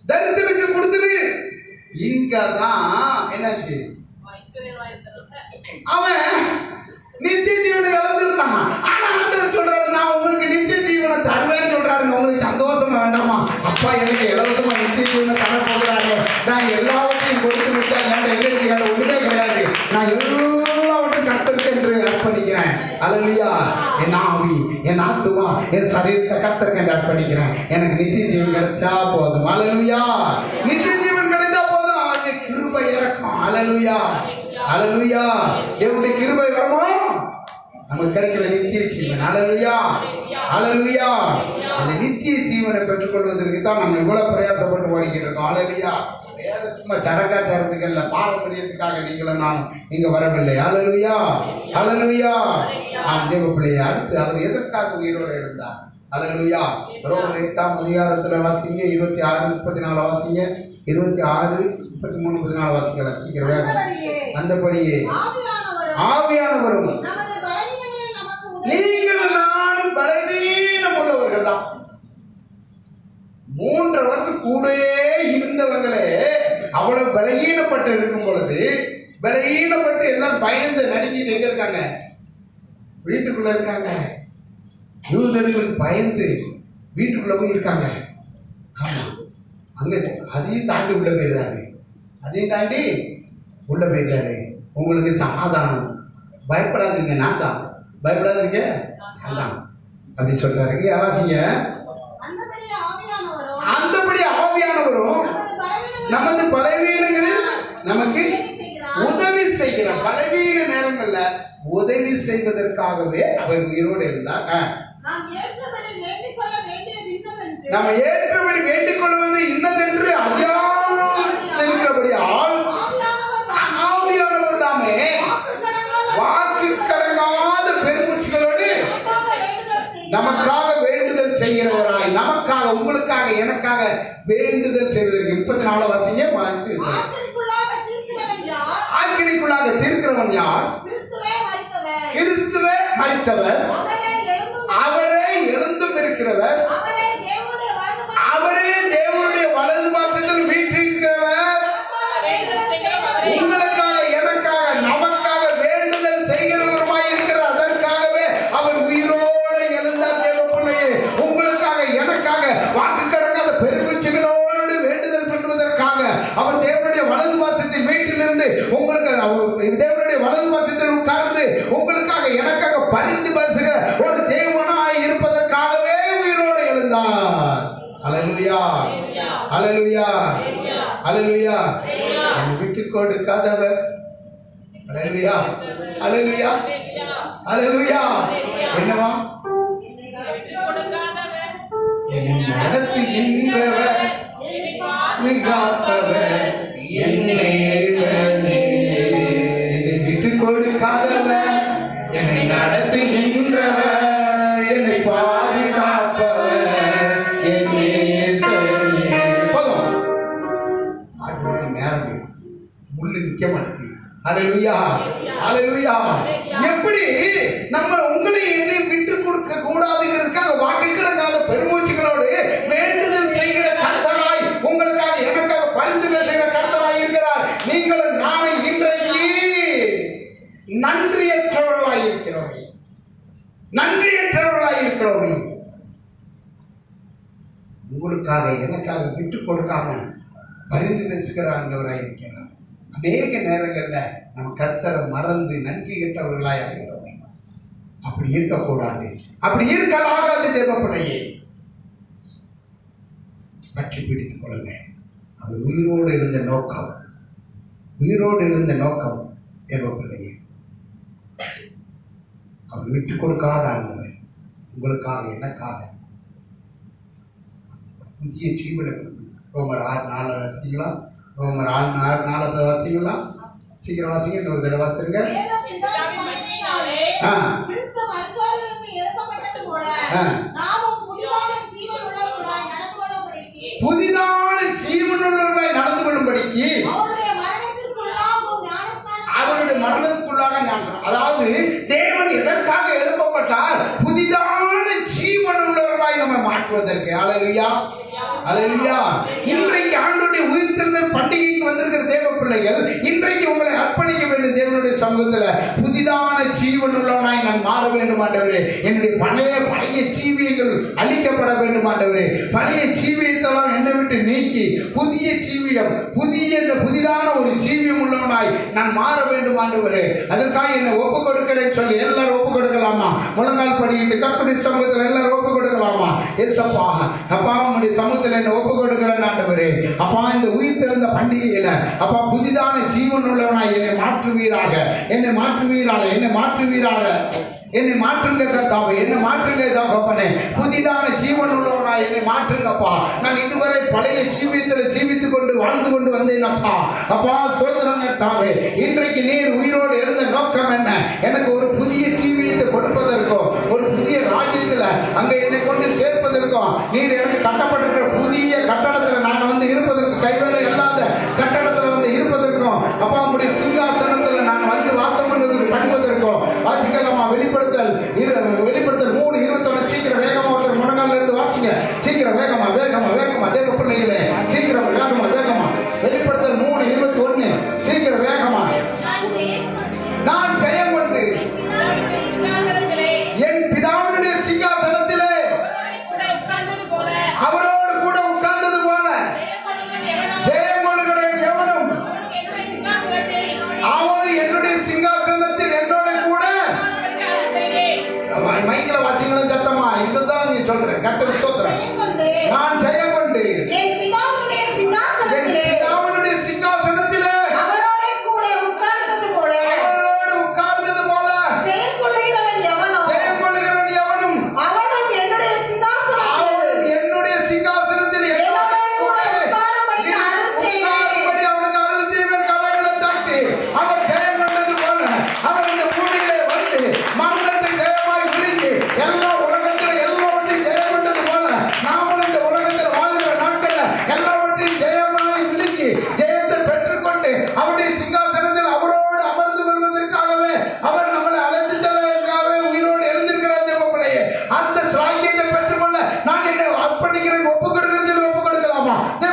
தரித்திரருக்கு கொடுத்துரு. இங்கதான் என்னாச்சு, அவன் நித்திய ஜீவனை இழந்துருக்கான். ஆனா ஆண்டவர் சொல்றாரு, நான் உங்களுக்கு நித்திய ஜீவனை தருவேன்னு சொல்றாரு. உங்களுக்கு சந்தோஷமா வேண்டாமா? அப்பா எனக்கு இலவசமா நித்திய ஜீவனை தர போகிறாரு. நான் எல்லாவற்றையும் கொடுத்து விட்டேன், எங்களுக்கு ஒன்றுமே கிடையாது. நான் எல்லாவற்றையும் கர்த்தருக்கு என்று அர்ப்பணிக்கிறேன். அல்லேலூயா. என் ஆவி, என் ஆத்துமா, என் சரீரத்தை கர்த்தருக்கு என்று அர்ப்பணிக்கிறேன். எனக்கு நித்திய ஜீவன் கிடைச்சா போதும். அல்லேலூயா. நித்திய ஜீவன் கிடைச்சா போதும். அவருடைய கிருபை இறக்கம். அல்லேலூயா. அல்லேலூயா. தேவனுடைய கிருபை வரமா நமக்கு கிடைக்கிற நித்திய ஜீவன். அல்லேலூயா. அல்லேலூயா. அந்த நித்திய ஜீவனை பெற்றுக்கொள்வதற்கு தான் நம்ம இவ்வளவு பிரயாசப்பட்டு ஓடிக்கிட்டு இருக்கோம். அல்லேலூயா. வேற சும்மா சடங்காச்சாரத்துக்கு இல்ல, பாரம்பரியத்துக்காக நீங்களும் நான் இங்க வரவில்லை. அல்லேலூயா. அல்லேலூயா. தேவ பிள்ளையை அடுத்து அவர் எதற்காக உயிரோடு எழுந்தார்? அல்லேலூயா. ரோமர் 8ஆம் அதிகாரத்துல வாசிங்க, 26, 34 வாசிங்க. 26, 33, 34 வாசிக்கலாம். சீக்கிரம். அந்தபடியே ஆவியானவரும் நீங்கள் நானும் பலவீனம் உள்ளவர்கள் தான். 3 வருஷம் கூடயே இருந்தவங்களே அவ்வளவு பலகீனப்பட்டு இருக்கும் பொழுது, பலகீனப்பட்டு எல்லாம் பயந்து நடுங்கிட்டு எங்க இருக்காங்க? வீட்டுக்குள்ள இருக்காங்க. யூதர்களுக்கு பயந்து வீட்டுக்குள்ள போய் இருக்காங்க. ஆமா, அங்க அதையும் தாண்டி உள்ள போயிருக்காரு. அதையும் தாண்டி உள்ள போயிருக்காரு. உங்களுக்கு சமாதானம், பயப்படாதீங்க, நான் தான். பயப்படாதீங்க, நான் தான் அப்படி சொல்றாரு. வாசிங்க. அந்தபடி ஆவியானவரும் நமது பலவீனங்களில் நமக்கு உதவி செய்கிறார். பலவீன நேரங்கள்ல உதவி செய்வதற்காகவே அவர் உயிரோடு இருந்தார். நம்ம ஏற்றபடி வேண்டிக் கொள்வது இன்னதென்று அறியாமல் ஆவியானவர் தாமே வாக்கு கடங்காத பெருமூச்சுகளோடு நமக்காக வேண்டுதல் செய்கிறவராய், நமக்காக, உங்களுக்காக, எனக்காக வேண்டுதல் செய்வதற்கு. 34 வாசிங்க. ஆக்கினைக்குள்ளாக தீர்க்கிறவன் யார்? கிறிஸ்துவே மரித்தவர், அவரே எழுந்தும் இருக்கிறவர், அவரே தேவனுடைய வலது பாசத்தில் வீற்றிருக்கிறவர். உங்களுக்காக, எனக்காக, நமக்காக வேண்டுதல் செய்கிறவருமாய் இருக்கிறார். அதற்காகவே அவர் உயிரோடு எழுந்தார். தேவ பிள்ளையே, உங்களுக்காக, எனக்காக வாக்கு கடங்காத பெருமூச்சுகளோடு வேண்டுதல் பண்ணுவதற்காக அவர் தேவனுடைய வலது பாசத்தில் வீட்டிலிருந்து உங்களுக்கு, தேவனுடைய வலது பாசத்தில் உட்கார்ந்து உங்களுக்காக, எனக்காக பரிந்து பேசுகிற ஒரு தேவனாய் இருப்பதற்காகவே உயிரோடு எழுந்தார். அல்லேலூயா. அல்லேலூயா. அல்லேலூயா. விட்டு கொடுக்காதவர். அல்லேலூயா. அல்லேலூயா. அல்லேலூயா. என்னவா? என்னை நடத்துகின்றவர், காப்பவர், என்னை விட்டு கொடுக்காதவர், என்னை நடத்துகின்றவர், என்னை பாதுகாப்பவர், என்னை நேரம் முள்ளு நிக்க மாட்டேங்குது. அல்லேலூயா. அல்லேலூயா. எப்படி நம்ம உங்களை என்னை விட்டு கொடுக்க கூடாதுங்கிறதுக்காக வாக்கு கிடக்காத பெருமூச்சுகளோடு வேண்டுதல் செய்கிற கர்த்தராய், உங்களுக்காக, எனக்காக பரிந்து பேசுகிற கர்த்தராய் இருக்கிறார். நீங்களும் நானும் இன்றைக்கு நன்றியற்றவர்களாய் இருக்கிறோம். நன்றியற்றவர்களாய் இருக்கிறோம். உங்களுக்காக எனக்காக விட்டு கொடுக்காம பரிந்து பேசுகிற ஆண்டவராக இருக்கிறார். அநேக நேரங்களில் நம்ம கர்த்தரை மறந்து நன்றி கெட்டவர்களாய் அடைகிறோம். அப்படி இருக்கக்கூடாது. அப்படி இருக்கலாகாது. தேவ பிள்ளையை பற்றி பிடித்துக் கொள்ளுங்க. அவர் உயிரோடு இருந்த நோக்கம், உயிரோடு இருந்த நோக்கம் தேவ பிள்ளையை அவர் விட்டு கொடுக்காத ஆண்டவர் உங்களுக்காக எனக்காக புதிய ஜீவனை. ரோமர் 6:4 வாசிங்களா? ரோமர் 6:4 வாசிங்களா? சீக்கிரம் வாசிங்க. இன்னொரு தடவை வாசிங்க. புதிதான ஜீவனுள்ளவர்களாய் நடந்து கொள்ளும்படிக்கு அவருடைய மரணத்துக்குள்ளாக ஞானம். அதாவது தேவன் எதற்காக எழுப்பப்பட்டார்? புதிதான ஜீவன் உள்ளவர்களாய் நம்ம மாற்றுவதற்கு. அல்லேலூயா, அல்லேலூயா. இன்றைக்கு ஆண்டவருடைய உயிர்த்தெழுதல் பண்டிகைக்கு வந்திருக்கிற தேவ பிள்ளைகள், இன்றைக்கு உங்களை அர்ப்பணிக்க வேண்டும். தேவனுடைய சமூகத்தில் புதிதான ஜீவன் உள்ளவனாய் நான் மாற வேண்டும் ஆண்டவரே. என்னுடைய பழைய ஜீவியங்கள் அழிக்கப்பட வேண்டும் ஆண்டவரே. பழைய ஜீவியத்தெல்லாம் என்னை விட்டு நீக்கி புதிய ஜீவியம், புதிதான ஒரு ஜீவியம் உள்ளவனாய் நான் மாற வேண்டும் ஆண்டவரே. அதற்காக என்னை ஒப்பு கொடுக்கிறேன்னு சொல்லி எல்லாரும் ஒப்பு கொடுக்கலாமா? முழங்கால் படிக்கிட்டு கர்த்தருடைய சமூகத்தில் எல்லாரும் ஒப்பு கொடுக்கலாமா? ஏசப்பா, அப்பா உம்முடைய சமூகத்தில் என்னை ஒப்பு கொடுக்கிறேன் ஆண்டவரே. அப்பா, இந்த உயிர் திறந்த பண்டிகையில அப்பா புதிதான ஜீவன் உள்ளவனாய் என்னை மாற்றுவீராக, என்னை மாற்றுவீராக, என்னை மாற்றுவீராக. என்னை மாற்றுங்க கர்த்தாவே, என்னை மாற்றுங்க தகப்பனே. புதிதான ஜீவன் உள்ளவனாய் என்னை மாற்றுங்கப்பா. நான் இதுவரை பழைய ஜீவியத்தில் ஜீவித்துக் கொண்டு வாழ்ந்து கொண்டு வந்தேன் அப்பா. அப்பா சோதரம் கர்த்தாவே, இன்றைக்கு நீர் உயிரோடு இருந்த நோக்கம் என்ன? எனக்கு ஒரு புதிய ஜீவியத்தை கொடுப்பதற்கும், ஒரு புதிய ராஜ்யத்தில் அங்கே என்னை கொண்டு சேர்ப்பதற்கும், நீர் எனக்கு கட்டப்பட்டிருக்கிற புதிய கட்டடத்தில் நான் வந்து இருப்பதற்கு, கைவேலை இல்லாத கட்டடத்தில் வந்து இருப்பதற்கும், அப்பா உங்களுடைய சிங்காசனத்தில் நான் வந்து வாசம் பண்ணுவதற்கு தங்குவதற்கும் வாசிக்கலாமா? வெளிப்படுத்தல்